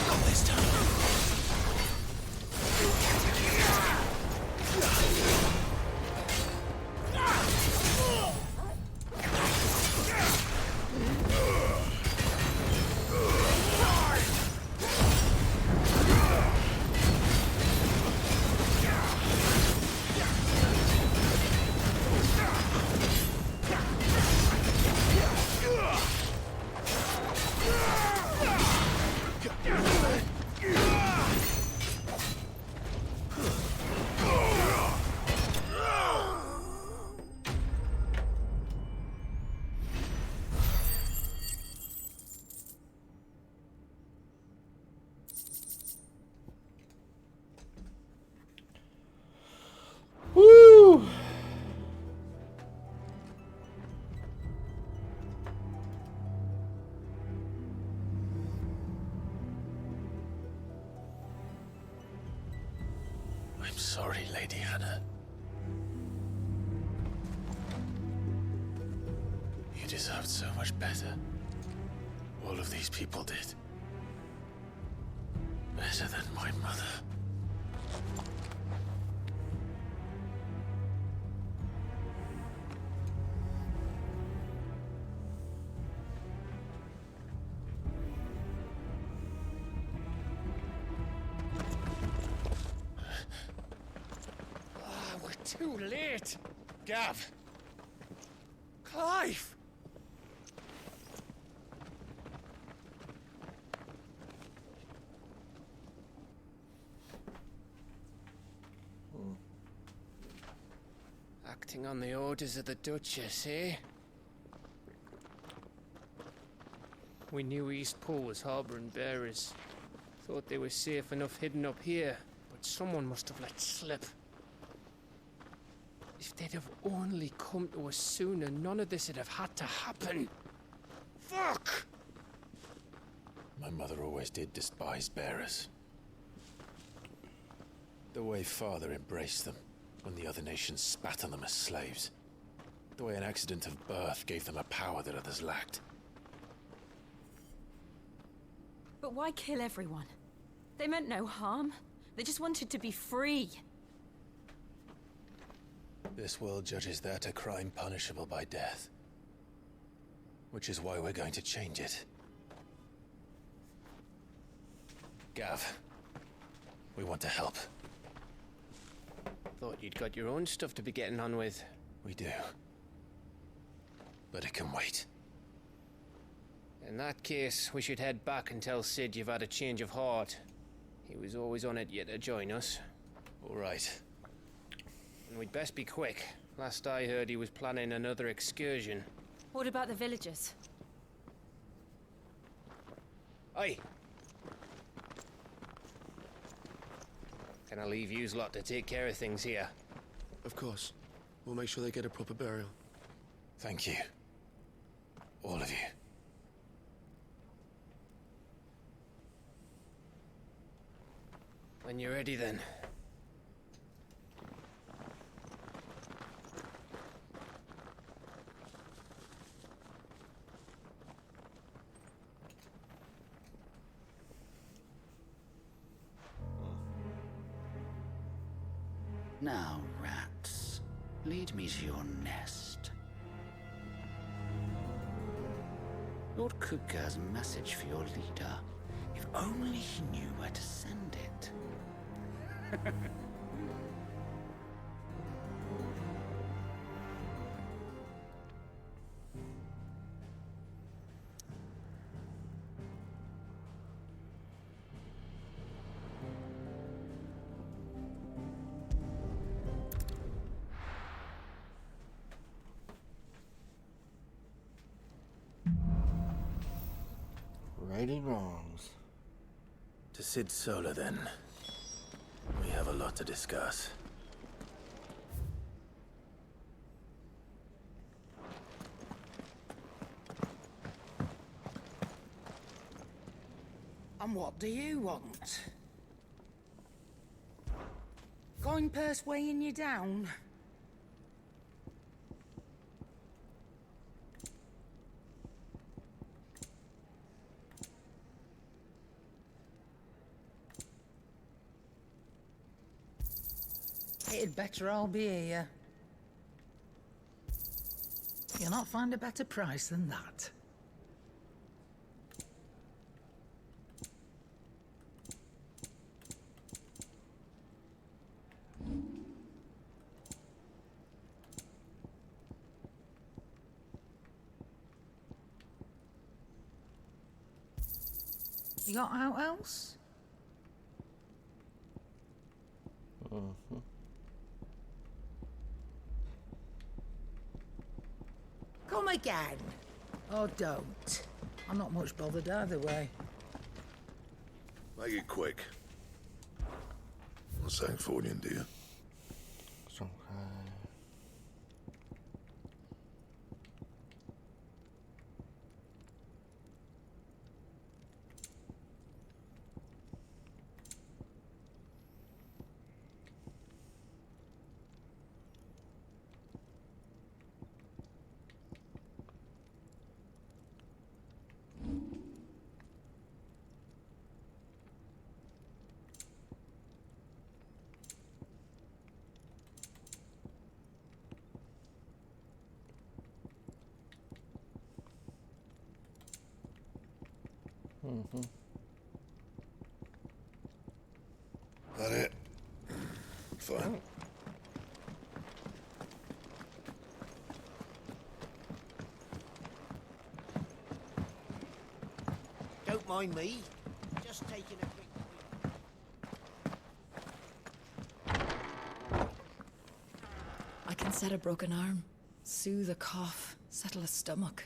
Not this time. Woo! I'm sorry, Lady Hannah. You deserved so much better. All of these people did. Better than my mother. We're too late. Gav. Clive. Acting on the orders of the Duchess, eh? We knew Eastpool was harboring bearers. Thought they were safe enough hidden up here, but someone must have let slip. If they'd have only come to us sooner, none of this would have had to happen. Fuck! My mother always did despise bearers. The way Father embraced them when the other nations spat on them as slaves. The way an accident of birth gave them a power that others lacked. But why kill everyone? They meant no harm. They just wanted to be free. This world judges that a crime punishable by death. Which is why we're going to change it. Gav, we want to help. Thought you'd got your own stuff to be getting on with. We do. But it can wait. In that case, we should head back and tell Sid you've had a change of heart. He was always on it yet to join us. All right. And we'd best be quick. Last I heard, he was planning another excursion. What about the villagers? Aye. Can I leave yous lot to take care of things here? Of course. We'll make sure they get a proper burial. Thank you. All of you. When you're ready, then. Now, rats, lead me to your nest. Lord Kupka has a message for your leader. If only he knew where to send it. Righting wrongs. To Sid Solar, then. We have a lot to discuss. And what do you want? Coin purse weighing you down? It'd better all be here. You'll not find a better price than that. You got out else? Come again. Or don't. I'm not much bothered either way. Make it quick. What's that for you, dear? That it? Fine. Don't mind me. Just taking a quick... I can set a broken arm, soothe a cough, settle a stomach.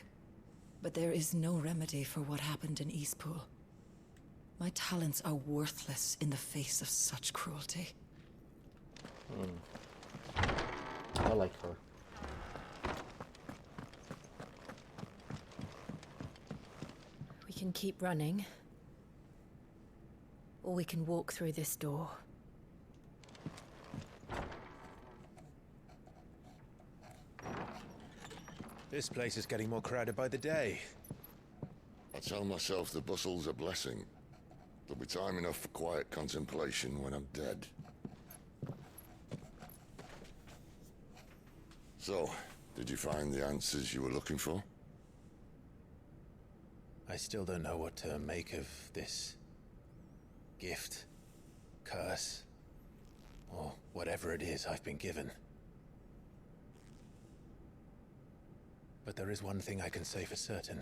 But there is no remedy for what happened in Eastpool. My talents are worthless in the face of such cruelty. I like her. We can keep running, or we can walk through this door. This place is getting more crowded by the day. I tell myself the bustle's a blessing. There'll be time enough for quiet contemplation when I'm dead. So, did you find the answers you were looking for? I still don't know what to make of this gift, curse, or whatever it is I've been given. But there is one thing I can say for certain.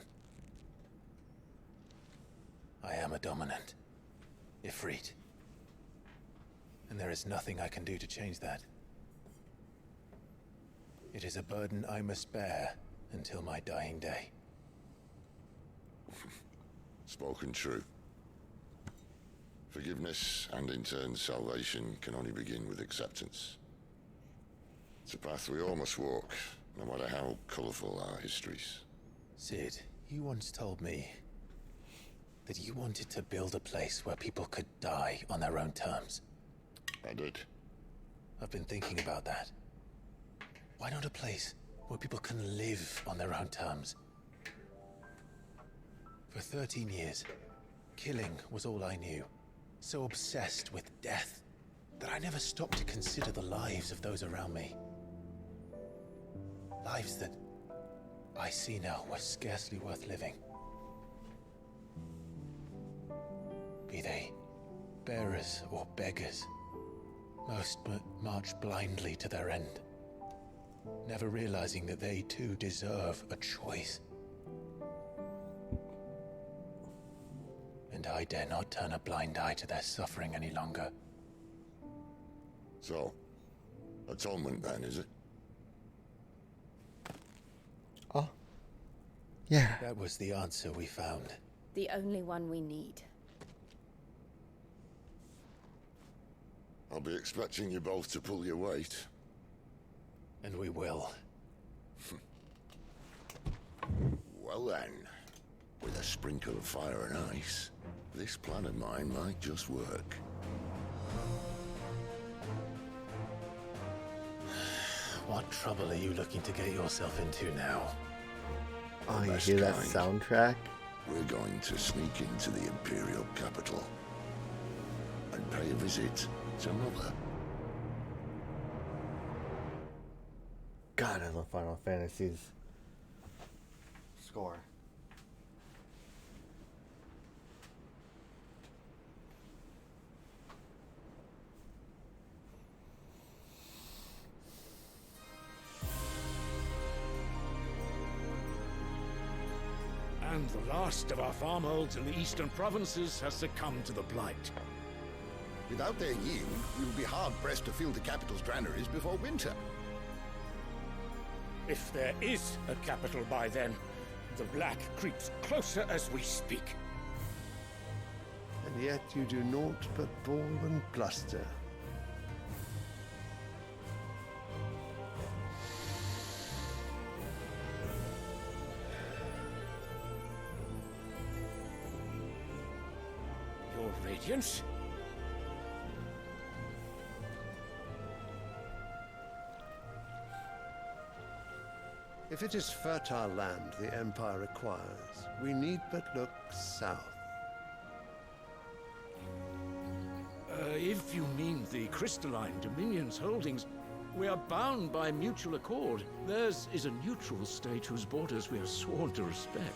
I am a dominant, Ifrit. And there is nothing I can do to change that. It is a burden I must bear until my dying day. Spoken true. Forgiveness and in turn salvation can only begin with acceptance. It's a path we all must walk, no matter how colourful our histories. Cid, you once told me that you wanted to build a place where people could die on their own terms. I did. I've been thinking about that. Why not a place where people can live on their own terms? For 13 years, killing was all I knew. So obsessed with death that I never stopped to consider the lives of those around me. Lives that I see now were scarcely worth living. Be they bearers or beggars, most march blindly to their end, never realizing that they too deserve a choice. And I dare not turn a blind eye to their suffering any longer. So, atonement then, is it? Oh. Yeah. That was the answer we found. The only one we need. I'll be expecting you both to pull your weight. And we will. Well then, with a sprinkle of fire and ice, this plan of mine might just work. What trouble are you looking to get yourself into now? Oh, you Best hear that kind. soundtrack? We're going to sneak into the Imperial capital and pay a visit to Mother. God, I love Final Fantasy's score. And the last of our farmholds in the eastern provinces has succumbed to the Blight. Without their yield, we will be hard-pressed to fill the capital's granaries before winter. If there is a capital by then, the Black creeps closer as we speak. And yet you do naught but bawl and bluster. Your Radiance? If it is fertile land the Empire requires, we need but look south. If you mean the Crystalline Dominion's holdings, we are bound by mutual accord. Theirs is a neutral state whose borders we are sworn to respect.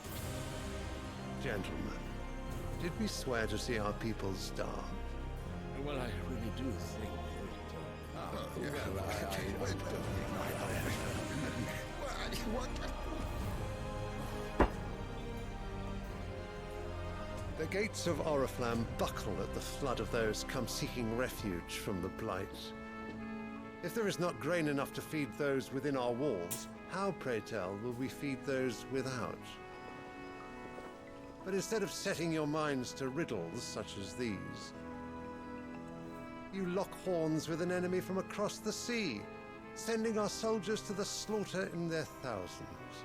Gentlemen, did we swear to see our people starve? Well, I really do think The gates of Oriflamme buckle at the flood of those come seeking refuge from the Blight. If there is not grain enough to feed those within our walls, how, pray tell, will we feed those without? But instead of setting your minds to riddles such as these, you lock horns with an enemy from across the sea, sending our soldiers to the slaughter in their thousands.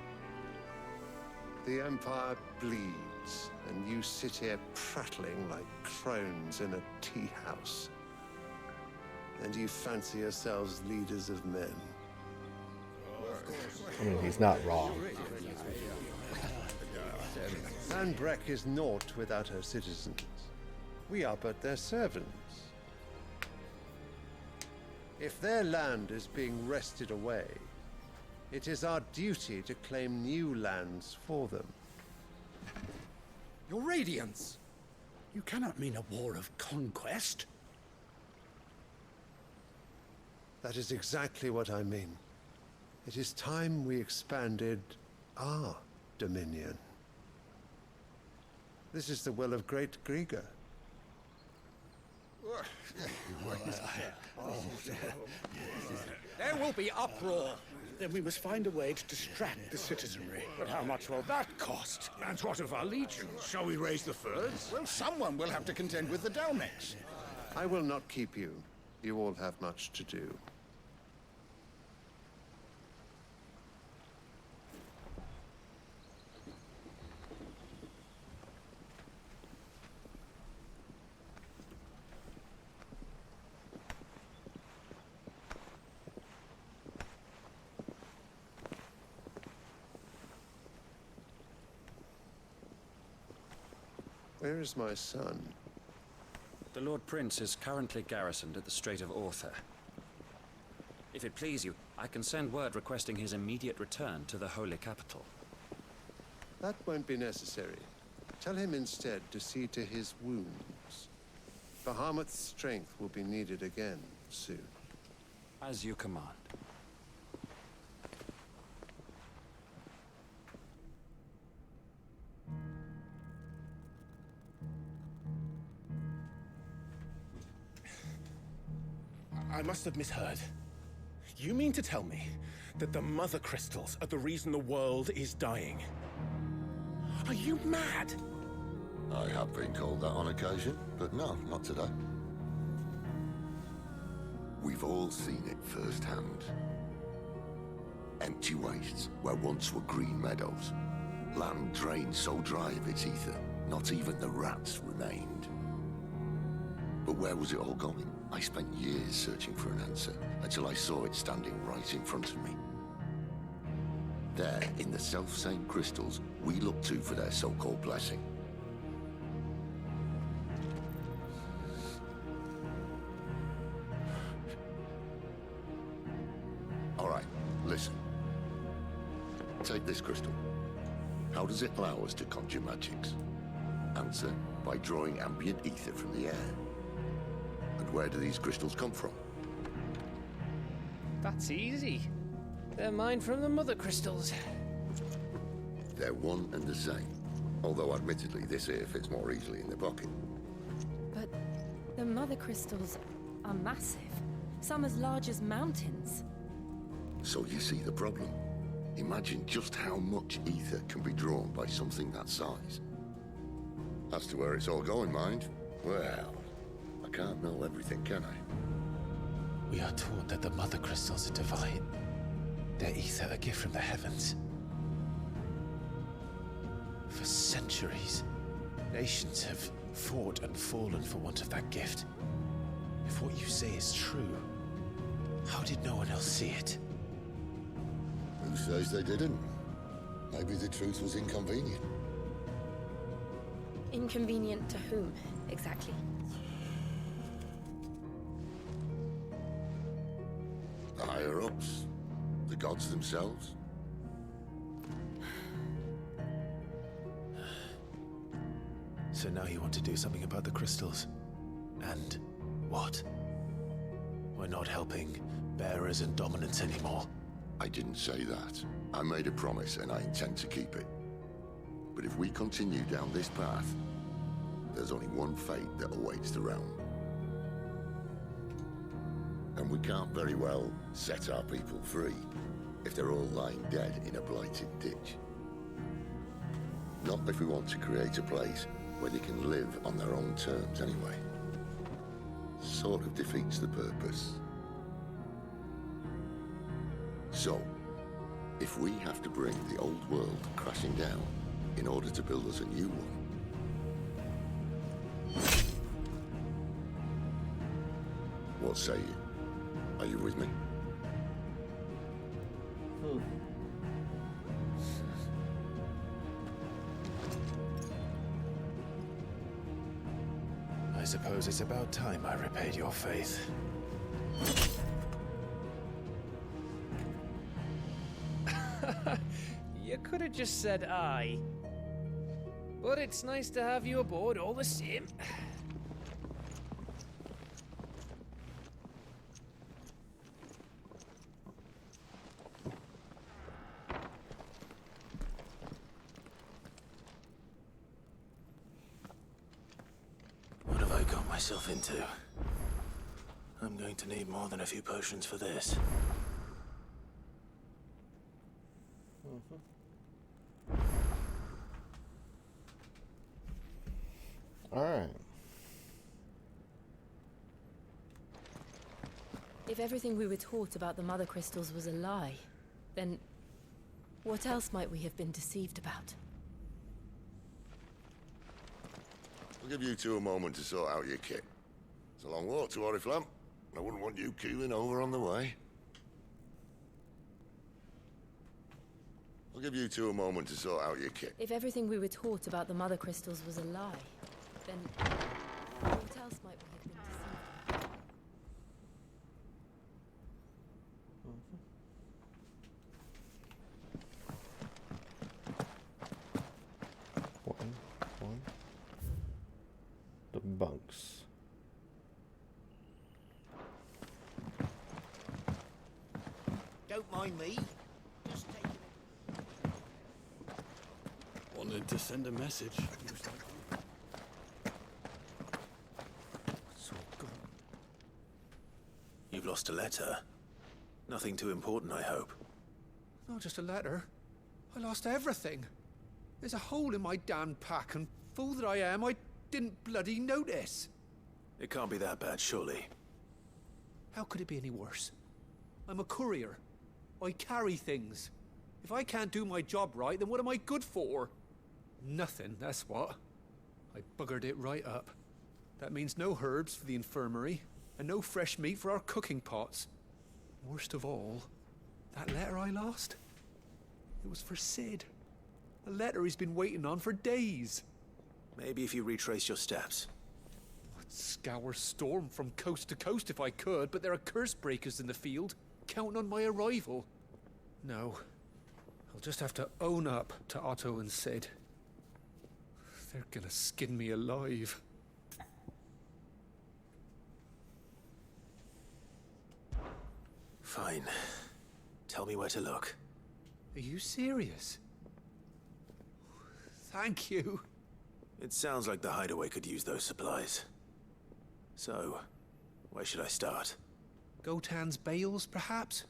The Empire bleeds, and you sit here prattling like crones in a tea house. And you fancy yourselves leaders of men. I mean, he's not wrong. Sanbreque is naught without her citizens. We are but their servants. If their land is being wrested away, it is our duty to claim new lands for them. Your Radiance! You cannot mean a war of conquest. That is exactly what I mean. It is time we expanded our dominion. This is the will of great Griga. There will be uproar. Then we must find a way to distract the citizenry. But how much will that cost? And what of our legions? Shall we raise the furs? Well, someone will have to contend with the Dalmex. I will not keep you. You all have much to do. Where is my son? The Lord Prince is currently garrisoned at the Strait of Orther. If it please you, I can send word requesting his immediate return to the Holy Capital. That won't be necessary. Tell him instead to see to his wounds. Bahamut's strength will be needed again soon. As you command. I must have misheard. You mean to tell me that the Mother Crystals are the reason the world is dying? Are you mad? I have been called that on occasion, but no, not today. We've all seen it firsthand. Empty wastes where once were green meadows. Land drained so dry of its ether, not even the rats remained. But where was it all going? I spent years searching for an answer, until I saw it standing right in front of me. There, in the self-same crystals we look to for their so-called blessing. All right, listen. Take this crystal. How does it allow us to conjure magics? Answer, by drawing ambient ether from the air. And where do these crystals come from? That's easy. They're mine from the mother crystals. They're one and the same. Although admittedly this here fits more easily in the pocket. But the mother crystals are massive. Some as large as mountains. So you see the problem. Imagine just how much ether can be drawn by something that size. As to where it's all going, mind? Well, I can't know everything, can I? We are taught that the mother crystals are divine. Their ether a gift from the heavens. For centuries, nations have fought and fallen for want of that gift. If what you say is true, how did no one else see it? Who says they didn't? Maybe the truth was inconvenient. Inconvenient to whom, exactly? The higher-ups? The gods themselves? So now you want to do something about the crystals? And what? We're not helping bearers and dominants anymore. I didn't say that. I made a promise and I intend to keep it. But if we continue down this path, there's only one fate that awaits the realm. And we can't very well set our people free if they're all lying dead in a blighted ditch. Not if we want to create a place where they can live on their own terms anyway. Sort of defeats the purpose. So, if we have to bring the old world crashing down in order to build us a new one, what say you? Are you with me? I suppose it's about time I repaid your faith. You could have just said aye. But it's nice to have you aboard all the same. What have I got myself into? I'm going to need more than a few potions for this. Alright. If everything we were taught about the mother crystals was a lie, then what else might we have been deceived about? I'll give you two a moment to sort out your kit. It's a long walk to Oriflamme. I wouldn't want you keeling over on the way. I'll give you two a moment to sort out your kit. If everything we were taught about the mother crystals was a lie, then what else might we have been deceived about? One. The bunks. Don't mind me. Just taking it. Wanted to send a message. You've lost a letter. Nothing too important, I hope. Not just a letter. I lost everything. There's a hole in my damn pack, and fool that I am, I didn't bloody notice. It can't be that bad, surely. How could it be any worse? I'm a courier. I carry things. If I can't do my job right, then what am I good for? Nothing, that's what. I buggered it right up. That means no herbs for the infirmary, and no fresh meat for our cooking pots. Worst of all, that letter I lost? It was for Sid. A letter he's been waiting on for days. Maybe if you retrace your steps. I'd scour Storm from coast to coast if I could, but there are curse breakers in the field, counting on my arrival. No. I'll just have to own up to Otto and Sid. They're gonna skin me alive. Fine. Tell me where to look. Are you serious? Thank you. It sounds like the hideaway could use those supplies. So, where should I start? Gotan's bales, perhaps?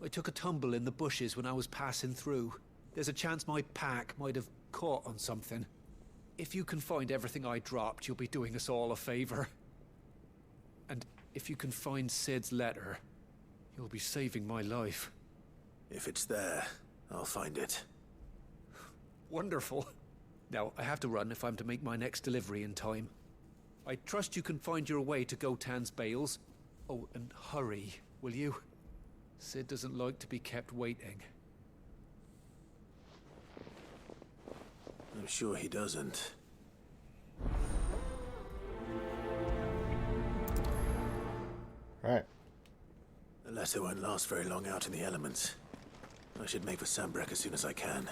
I took a tumble in the bushes when I was passing through. There's a chance my pack might have caught on something. If you can find everything I dropped, you'll be doing us all a favor. And if you can find Sid's letter, you'll be saving my life. If it's there, I'll find it. Wonderful. Now, I have to run if I'm to make my next delivery in time. I trust you can find your way to Gotan's bales. Oh, and hurry, will you? Sid doesn't like to be kept waiting. I'm sure he doesn't. Right. The letter won't last very long out in the elements. I should make for Sanbreque as soon as I can.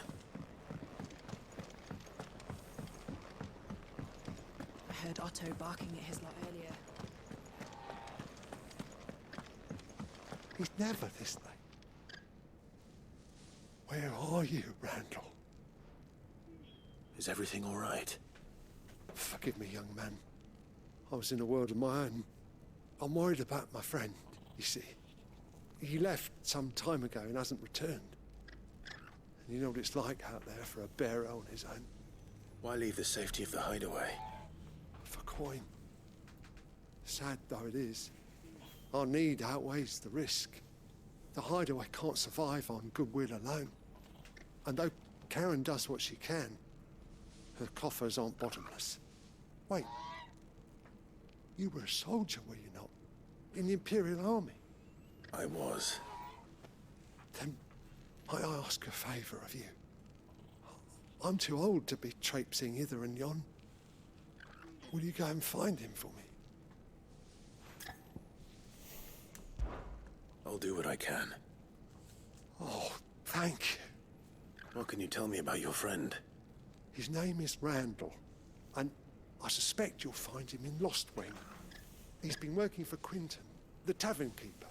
I heard Otto barking at his lot earlier. He's never this late. Where are you, Randall? Is everything all right? Forgive me, young man. I was in a world of my own. I'm worried about my friend, you see. He left some time ago and hasn't returned. And you know what it's like out there for a bearer on his own. Why leave the safety of the hideaway? For coin. Sad though it is, our need outweighs the risk. The hideaway can't survive on goodwill alone. And though Karen does what she can, her coffers aren't bottomless. Wait. You were a soldier, were you not? In the Imperial Army? I was. Then might I ask a favour of you? I'm too old to be traipsing hither and yon. Will you go and find him for me? I'll do what I can. Oh, thank you. What can you tell me about your friend? His name is Randall, and I suspect you'll find him in Lostwing. He's been working for Quinton, the tavern keeper.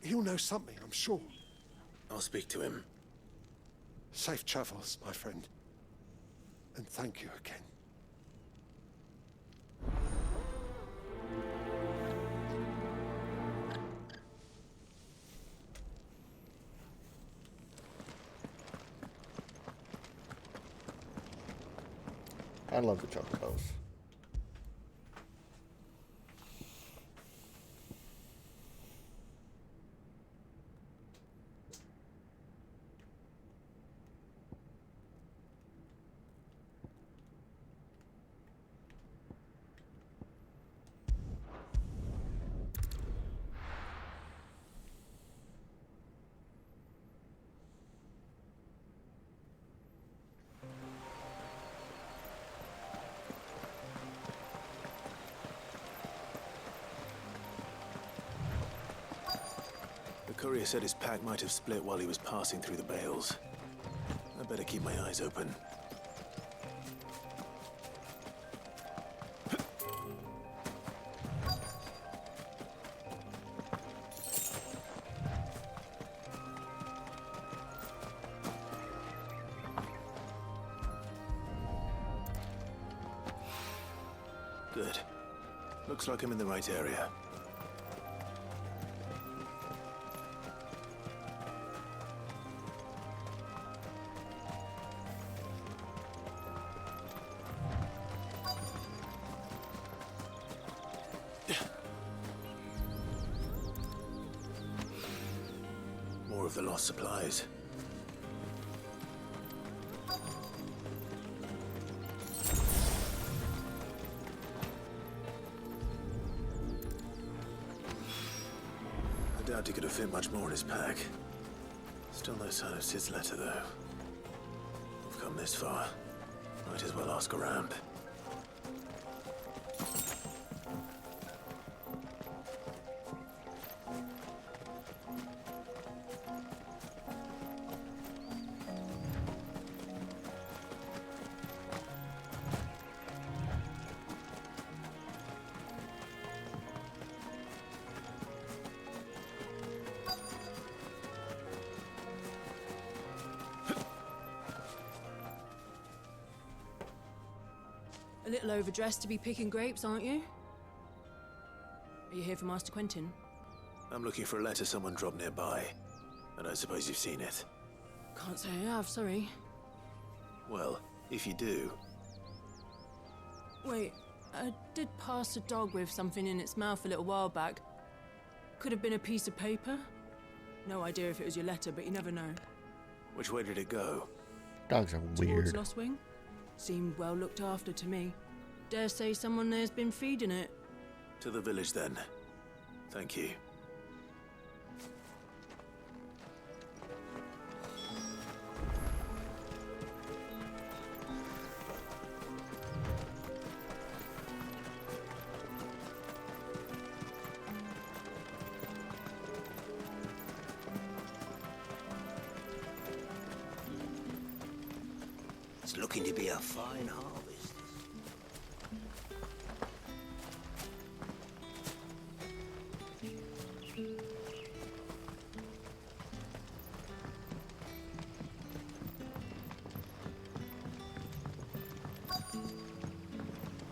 He'll know something, I'm sure. I'll speak to him. Safe travels, my friend. And thank you again. I love the chocobos. The courier said his pack might have split while he was passing through the bales. I better keep my eyes open. Good. Looks like I'm in the right area. More of the lost supplies. doubt he could have fit much more in his pack. Still no sign of Sid's letter, though. We've come this far. Might as well ask around. A little overdressed to be picking grapes, aren't you? Are you here for Master Quentin? I'm looking for a letter someone dropped nearby. I don't suppose you've seen it. Can't say I have, sorry. Well, if you do... Wait, I did pass a dog with something in its mouth a little while back. Could have been a piece of paper. No idea if it was your letter, but you never know. Which way did it go? Dogs are Towards weird. Lost Wing? Seemed well looked after to me. Dare say someone there's been feeding it. To the village, then. Thank you. It's looking to be a fine harvest.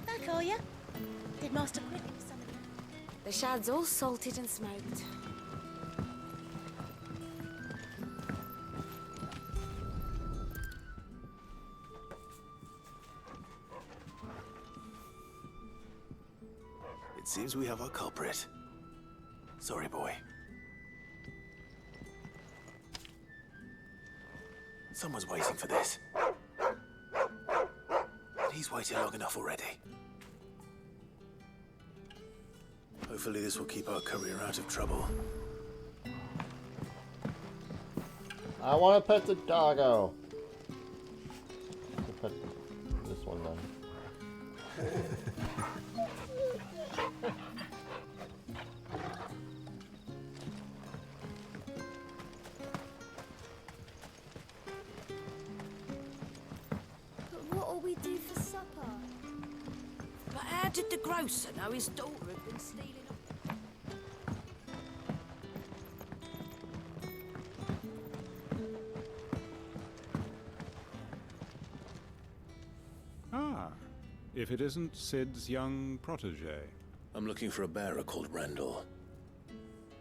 Back, are you? Did Master Quentin for some of them? The shad's all salted and smoked. It seems we have our culprit. Sorry, boy. Someone's waiting for this. He's waited long enough already. Hopefully this will keep our courier out of trouble. I want to pet the doggo. I'll pet this one then. But what'll we do for supper? But how did the grocer know his daughter had been stealing up? Ah, if it isn't Sid's young protege. I'm looking for a bearer called Randall.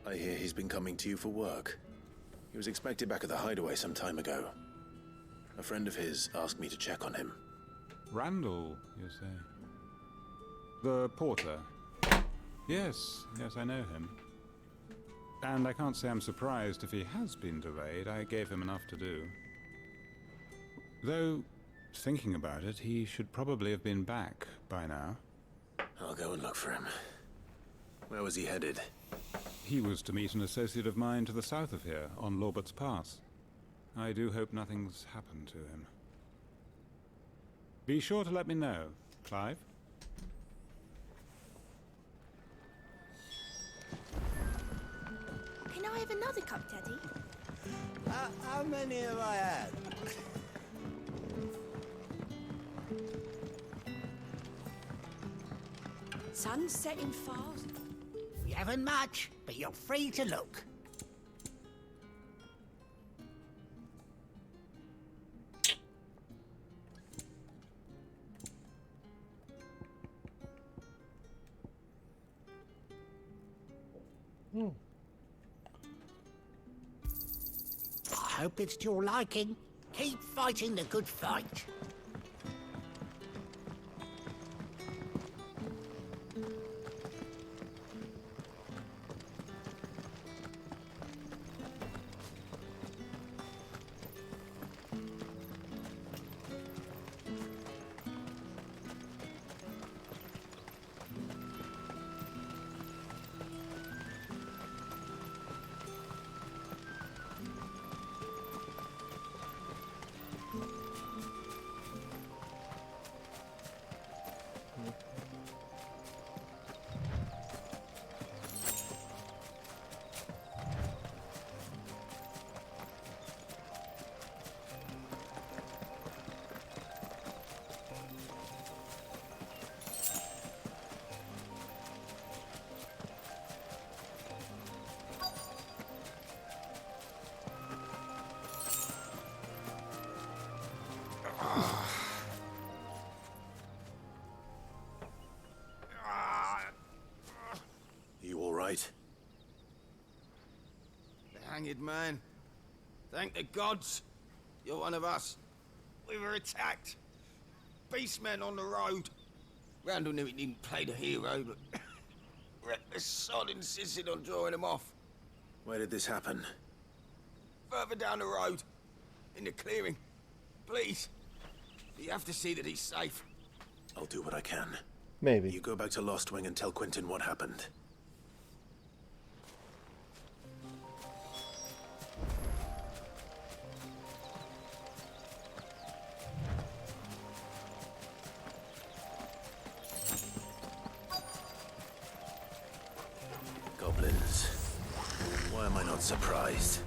I hear he's been coming to you for work. He was expected back at the hideaway some time ago. A friend of his asked me to check on him. Randall, you say? The porter? Yes, I know him. And I can't say I'm surprised if he has been delayed. I gave him enough to do. Though, thinking about it, he should probably have been back by now. I'll go and look for him. Where was he headed? He was to meet an associate of mine to the south of here, on Lorbert's Pass. I do hope nothing's happened to him. Be sure to let me know, Clive. Can I have another cup, Daddy? How many have I had? Sun's setting fast. We haven't much, but you're free to look. I hope it's to your liking. Keep fighting the good fight. right? The hanged man. Thank the gods. You're one of us. We were attacked. Beastmen on the road. Randall knew he didn't play the hero, but reckless sod insisted on drawing him off. Where did this happen? Further down the road. In the clearing. Please. You have to see that he's safe. I'll do what I can. Maybe. You go back to Lost Wing and tell Quentin what happened. Goblins. Why am I not surprised?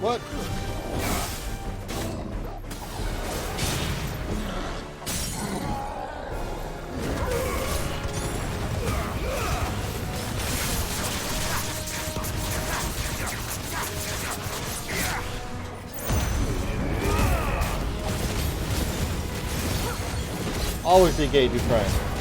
What? Always engage your friend.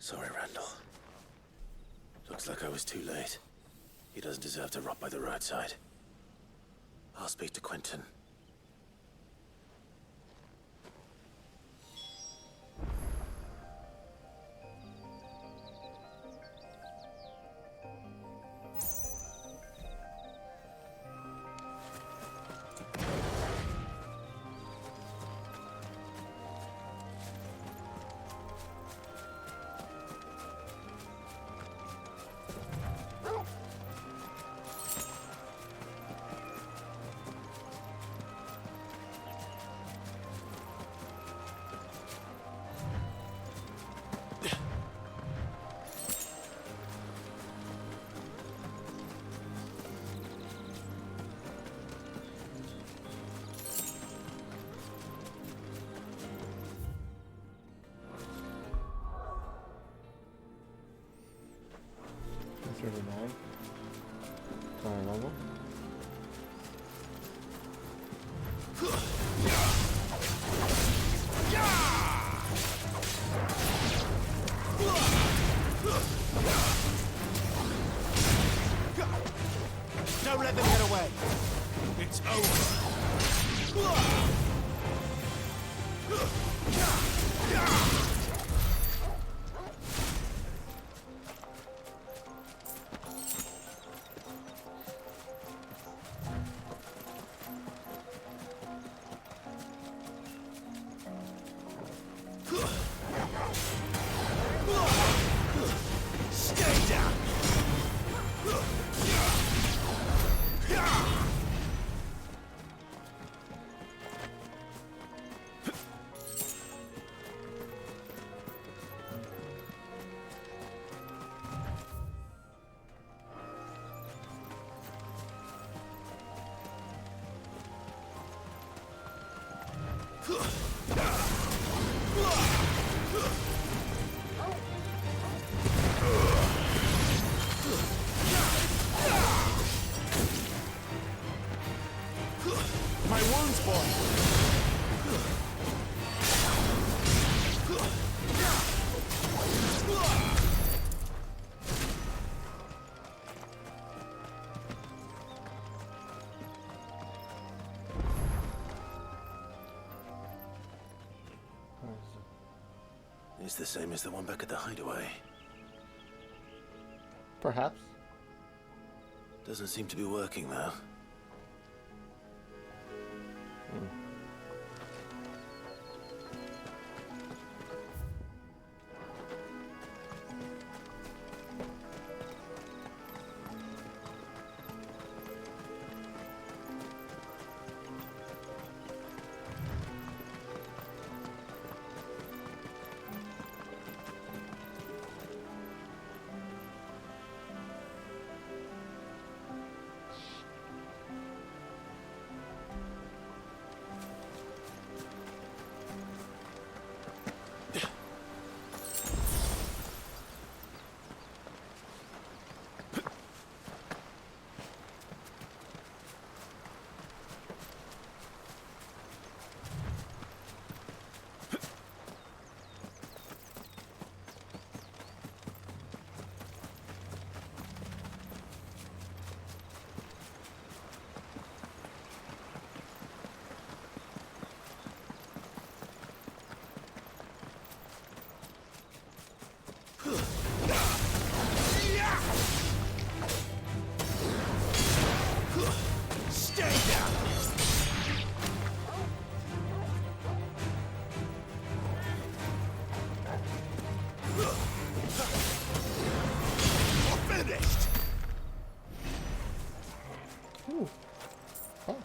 Sorry, Randall. Looks like I was too late. He doesn't deserve to rot by the roadside. I'll speak to Quentin. Don't let them get away. It's over. My wounds, boy! It's the same as the one back at the hideaway. Perhaps. Doesn't seem to be working, though. Stay down! We're finished! Ooh. Oh.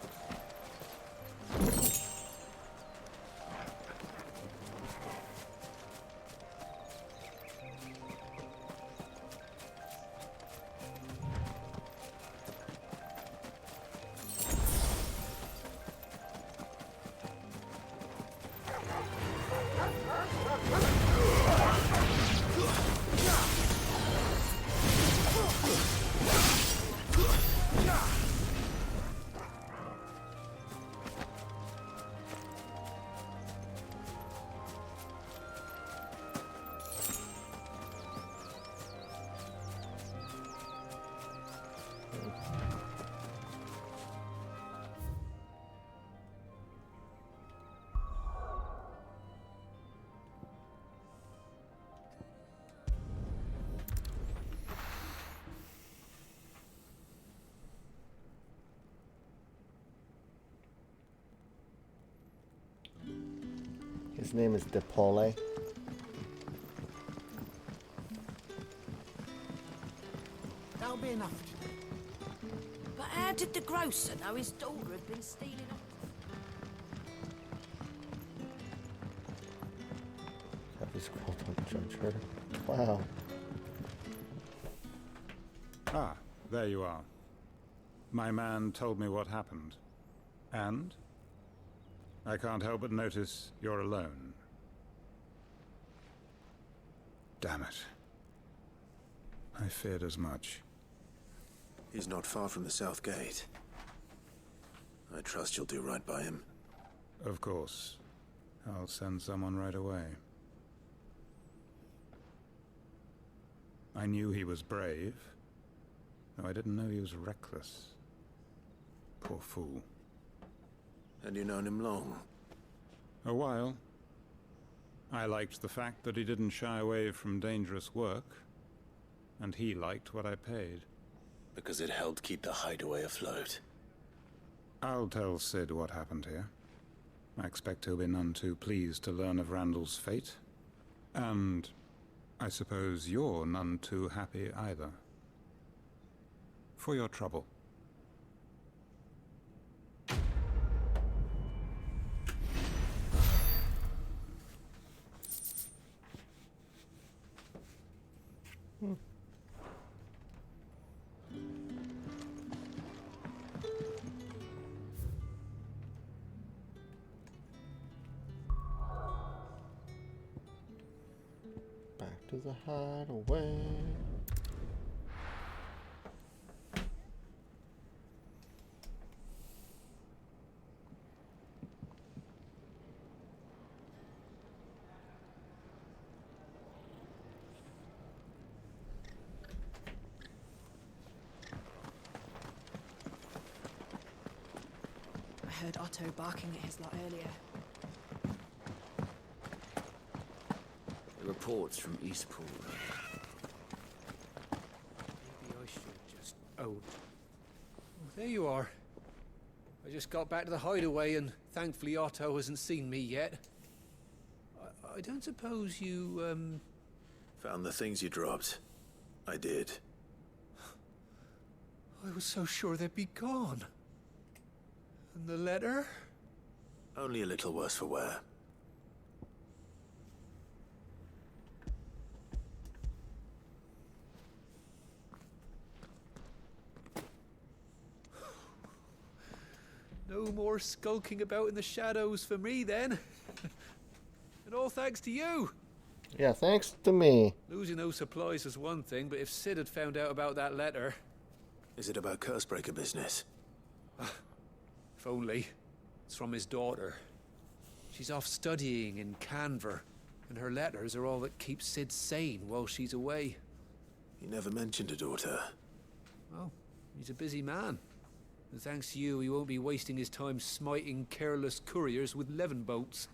His name is DePaule. That'll be enough today. But how did the grocer know his daughter had been stealing off? Have this scroll don't judge her. Wow. Ah, there you are. My man told me what happened. And? I can't help but notice you're alone. Damn it. I feared as much. He's not far from the South Gate. I trust you'll do right by him. Of course. I'll send someone right away. I knew he was brave, though I didn't know he was reckless. Poor fool. And you known him long? A while. I liked the fact that he didn't shy away from dangerous work, and he liked what I paid. Because it helped keep the hideaway afloat. I'll tell Sid what happened here. I expect he'll be none too pleased to learn of Randall's fate. And I suppose you're none too happy either. For your trouble. to the hideaway. I heard Otto barking at his lot earlier. The reports from Eastpool. Maybe I should just... Oh, there you are. I just got back to the hideaway and thankfully Otto hasn't seen me yet. I don't suppose you, Found the things you dropped. I did. I was so sure they'd be gone. And the letter? Only a little worse for wear. No more skulking about in the shadows for me then. And all thanks to you. Yeah, thanks to me. Losing those supplies is one thing, but if Sid had found out about that letter... Is it about Cursebreaker business? If only. It's from his daughter. She's off studying in Canver, and her letters are all that keeps Sid sane while she's away. He never mentioned a daughter. Well, he's a busy man. And thanks to you, he won't be wasting his time smiting careless couriers with levin boats.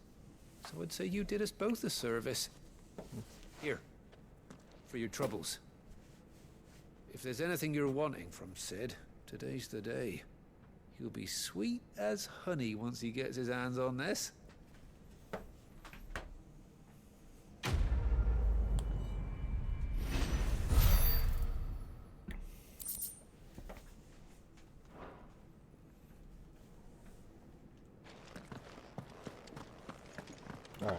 So I'd say you did us both a service. Here, for your troubles. If there's anything you're wanting from Sid, today's the day. He'll be sweet as honey once he gets his hands on this. All right.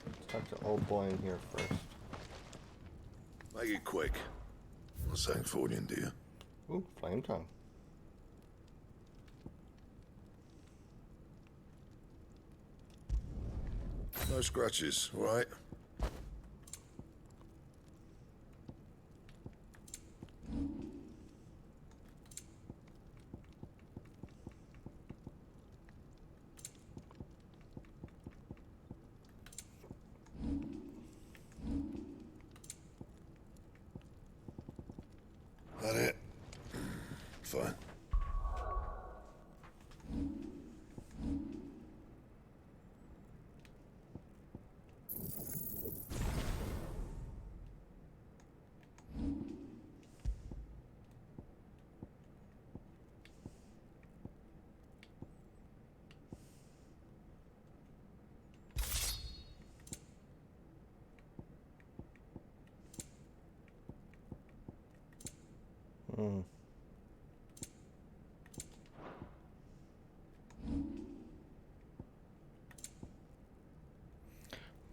Let's talk to old boy in here first. Make it quick. Not saying Fordian, do you? Ooh, flame tongue. No scratches, all right? That it? Fine.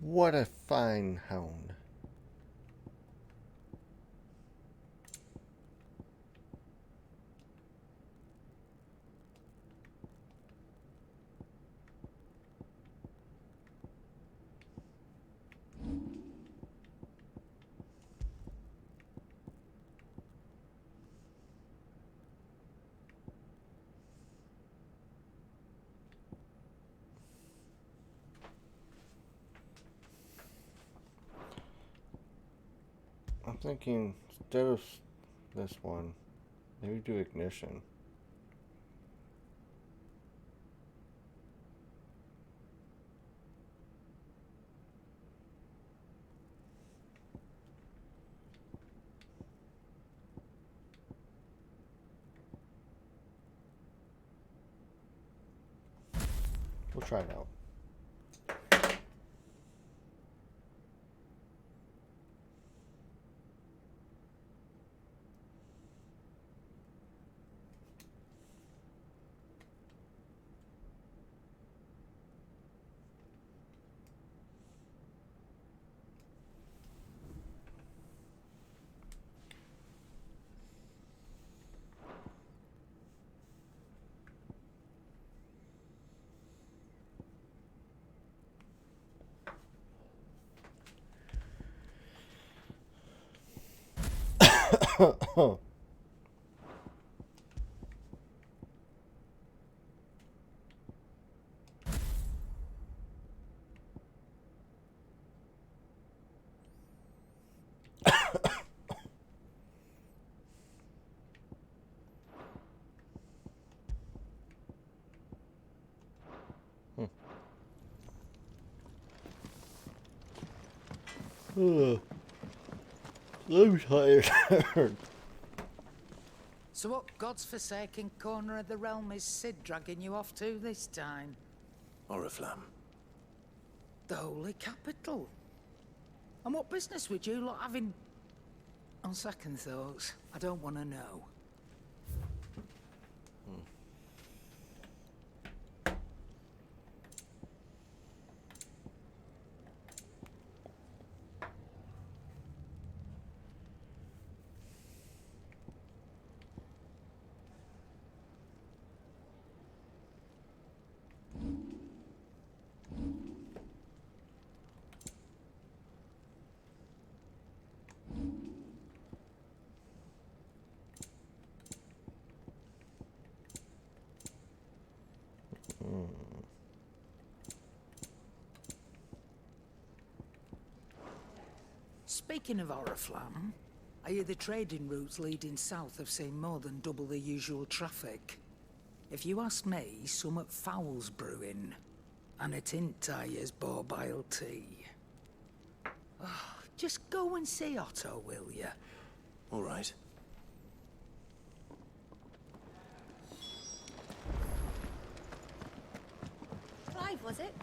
What a fine hound. I'm thinking instead of this one, maybe do ignition. We'll try it out. I'm tired. So what God's forsaken corner of the realm is Cid dragging you off to this time? Oriflamme. The holy capital. And what business would you lot have in... On second thoughts, I don't want to know. Speaking of Oriflamme, I hear the trading routes leading south have seen more than double the usual traffic. If you ask me, somewhat foul's brewing. And it ain't Tyre's borbile tea. Oh, just go and see Otto, will you? All right. Clive, was it?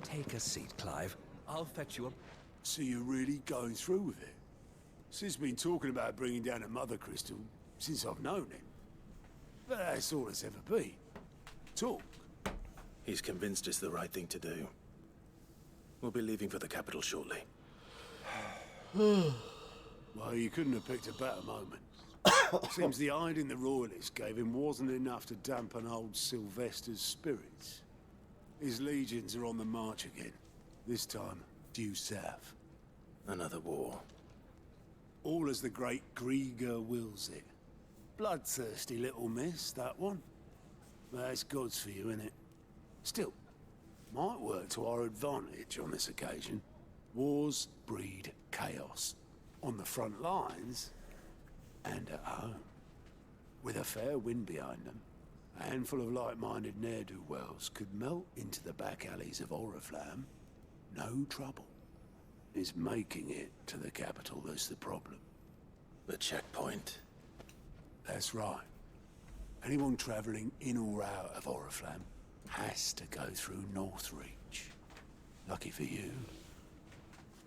Take a seat, Clive. I'll fetch you up. So you're really going through with it? Sid's been talking about bringing down a mother crystal since I've known him. But that's all it's ever been. Talk. He's convinced it's the right thing to do. We'll be leaving for the capital shortly. Well, you couldn't have picked a better moment. Seems the hiding the royalists gave him wasn't enough to dampen old Sylvester's spirits. His legions are on the march again. This time, due south. Another war. All as the great Grieger wills it. Bloodthirsty little miss, that one. That's God's for you, innit? Still, might work to our advantage on this occasion. Wars breed chaos. On the front lines, and at home. With a fair wind behind them, a handful of like-minded ne'er-do-wells could melt into the back alleys of Oriflamme. No trouble. It's making it to the capital that's the problem. The checkpoint. That's right. Anyone travelling in or out of Oriflamme has to go through Northreach. Lucky for you,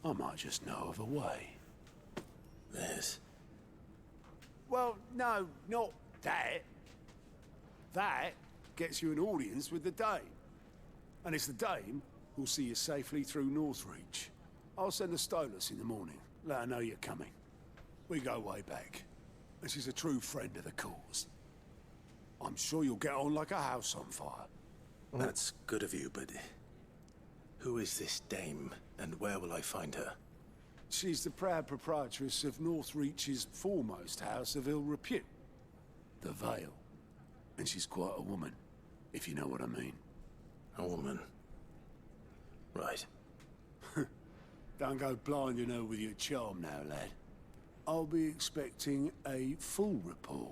I might just know of a way. This? Well, no, not that. That gets you an audience with the Dame. And it's the Dame who'll see you safely through Northreach. I'll send a Stolas in the morning. Let her know you're coming. We go way back. And she's a true friend of the cause. I'm sure you'll get on like a house on fire. That's good of you, but... who is this Dame, and where will I find her? She's the proud proprietress of Northreach's foremost house of ill repute. The Vale. And she's quite a woman, if you know what I mean. A woman? Right. Don't go blinding her with your charm now, lad. I'll be expecting a full report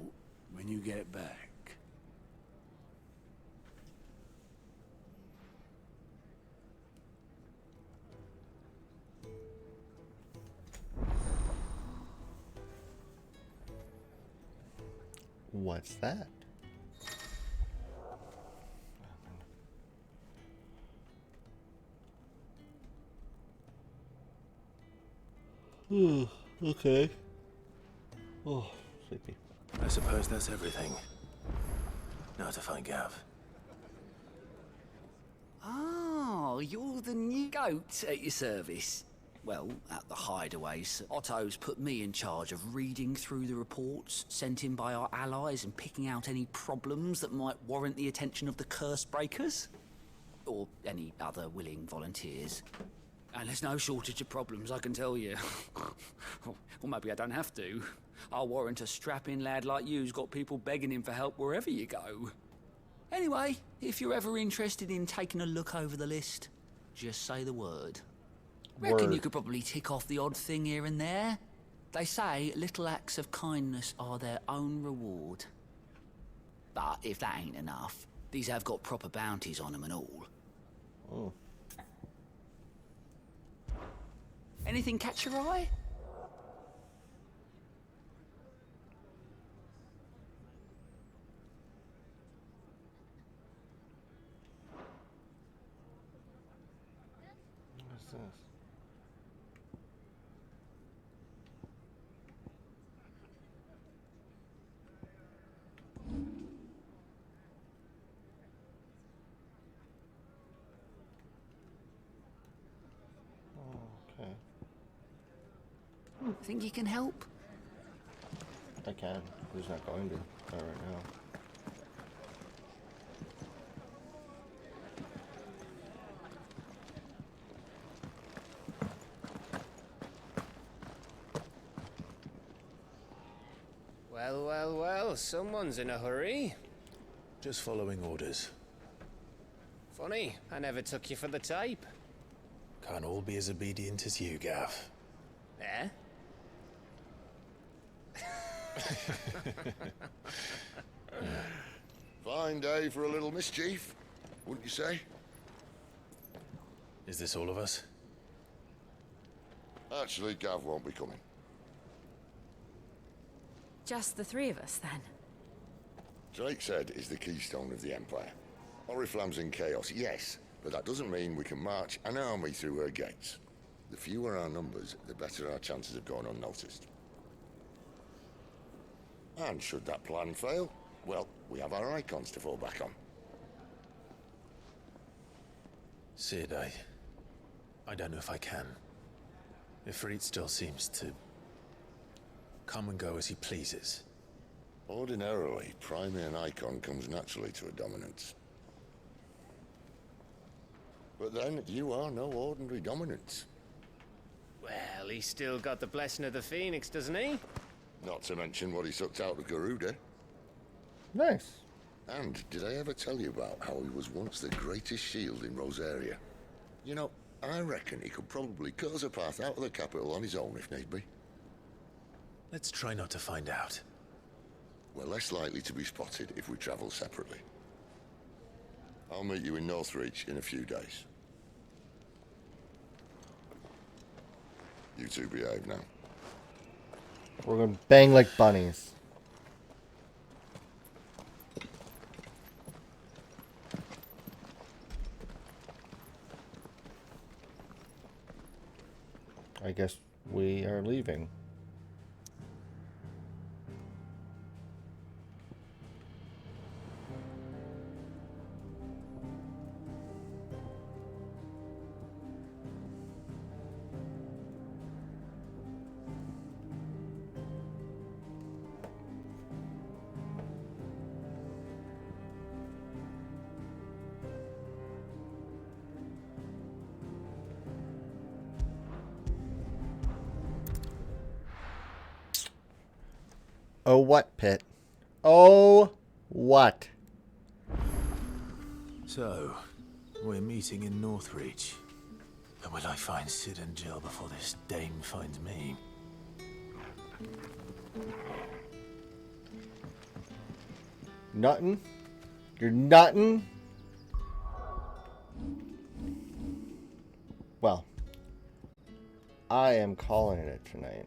when you get back. What's that? Okay. Oh, sleepy. I suppose that's everything. Now to find Gav. Oh, you're the new goat at your service. Well, at the hideaways, Otto's put me in charge of reading through the reports sent in by our allies and picking out any problems that might warrant the attention of the Curse Breakers. Or any other willing volunteers. Well, there's no shortage of problems, I can tell you. Or maybe I don't have to. I'll warrant a strapping lad like you's got people begging him for help wherever you go. Anyway, if you're ever interested in taking a look over the list, just say the word. Reckon you could probably tick off the odd thing here and there. They say little acts of kindness are their own reward. But if that ain't enough, these have got proper bounties on them and all. Oh. Anything catch your eye? What's this? Okay. Think you can help? I can. Who's not going to? Not right now. Well, well, well, someone's in a hurry. Just following orders. Funny, I never took you for the type. Can't all be as obedient as you, Gav. Eh? Fine day for a little mischief, wouldn't you say? Is this all of us? Actually, Gav won't be coming. Just the three of us, then? Drake's Head is the keystone of the Empire. Oriflamme's in chaos, yes, but that doesn't mean we can march an army through her gates. The fewer our numbers, the better our chances of going unnoticed. And should that plan fail, well, we have our icons to fall back on. Sid, I don't know if I can. Ifrit still seems to come and go as he pleases. Ordinarily, priming an icon comes naturally to a dominance. But then, you are no ordinary dominance. Well, he's still got the blessing of the Phoenix, doesn't he? Not to mention what he sucked out of Garuda. Nice. And did I ever tell you about how he was once the greatest shield in Rosaria? You know, I reckon he could probably cut us a path out of the capital on his own if need be. Let's try not to find out. We're less likely to be spotted if we travel separately. I'll meet you in Northreach in a few days. You two behave now. We're gonna bang like bunnies. I guess we are leaving. Oh, what, Pitt? Oh, what? So, we're meeting in Northreach. And will I find Sid and Jill before this dame finds me? Nuttin'? You're nuttin'? Well, I am calling it tonight.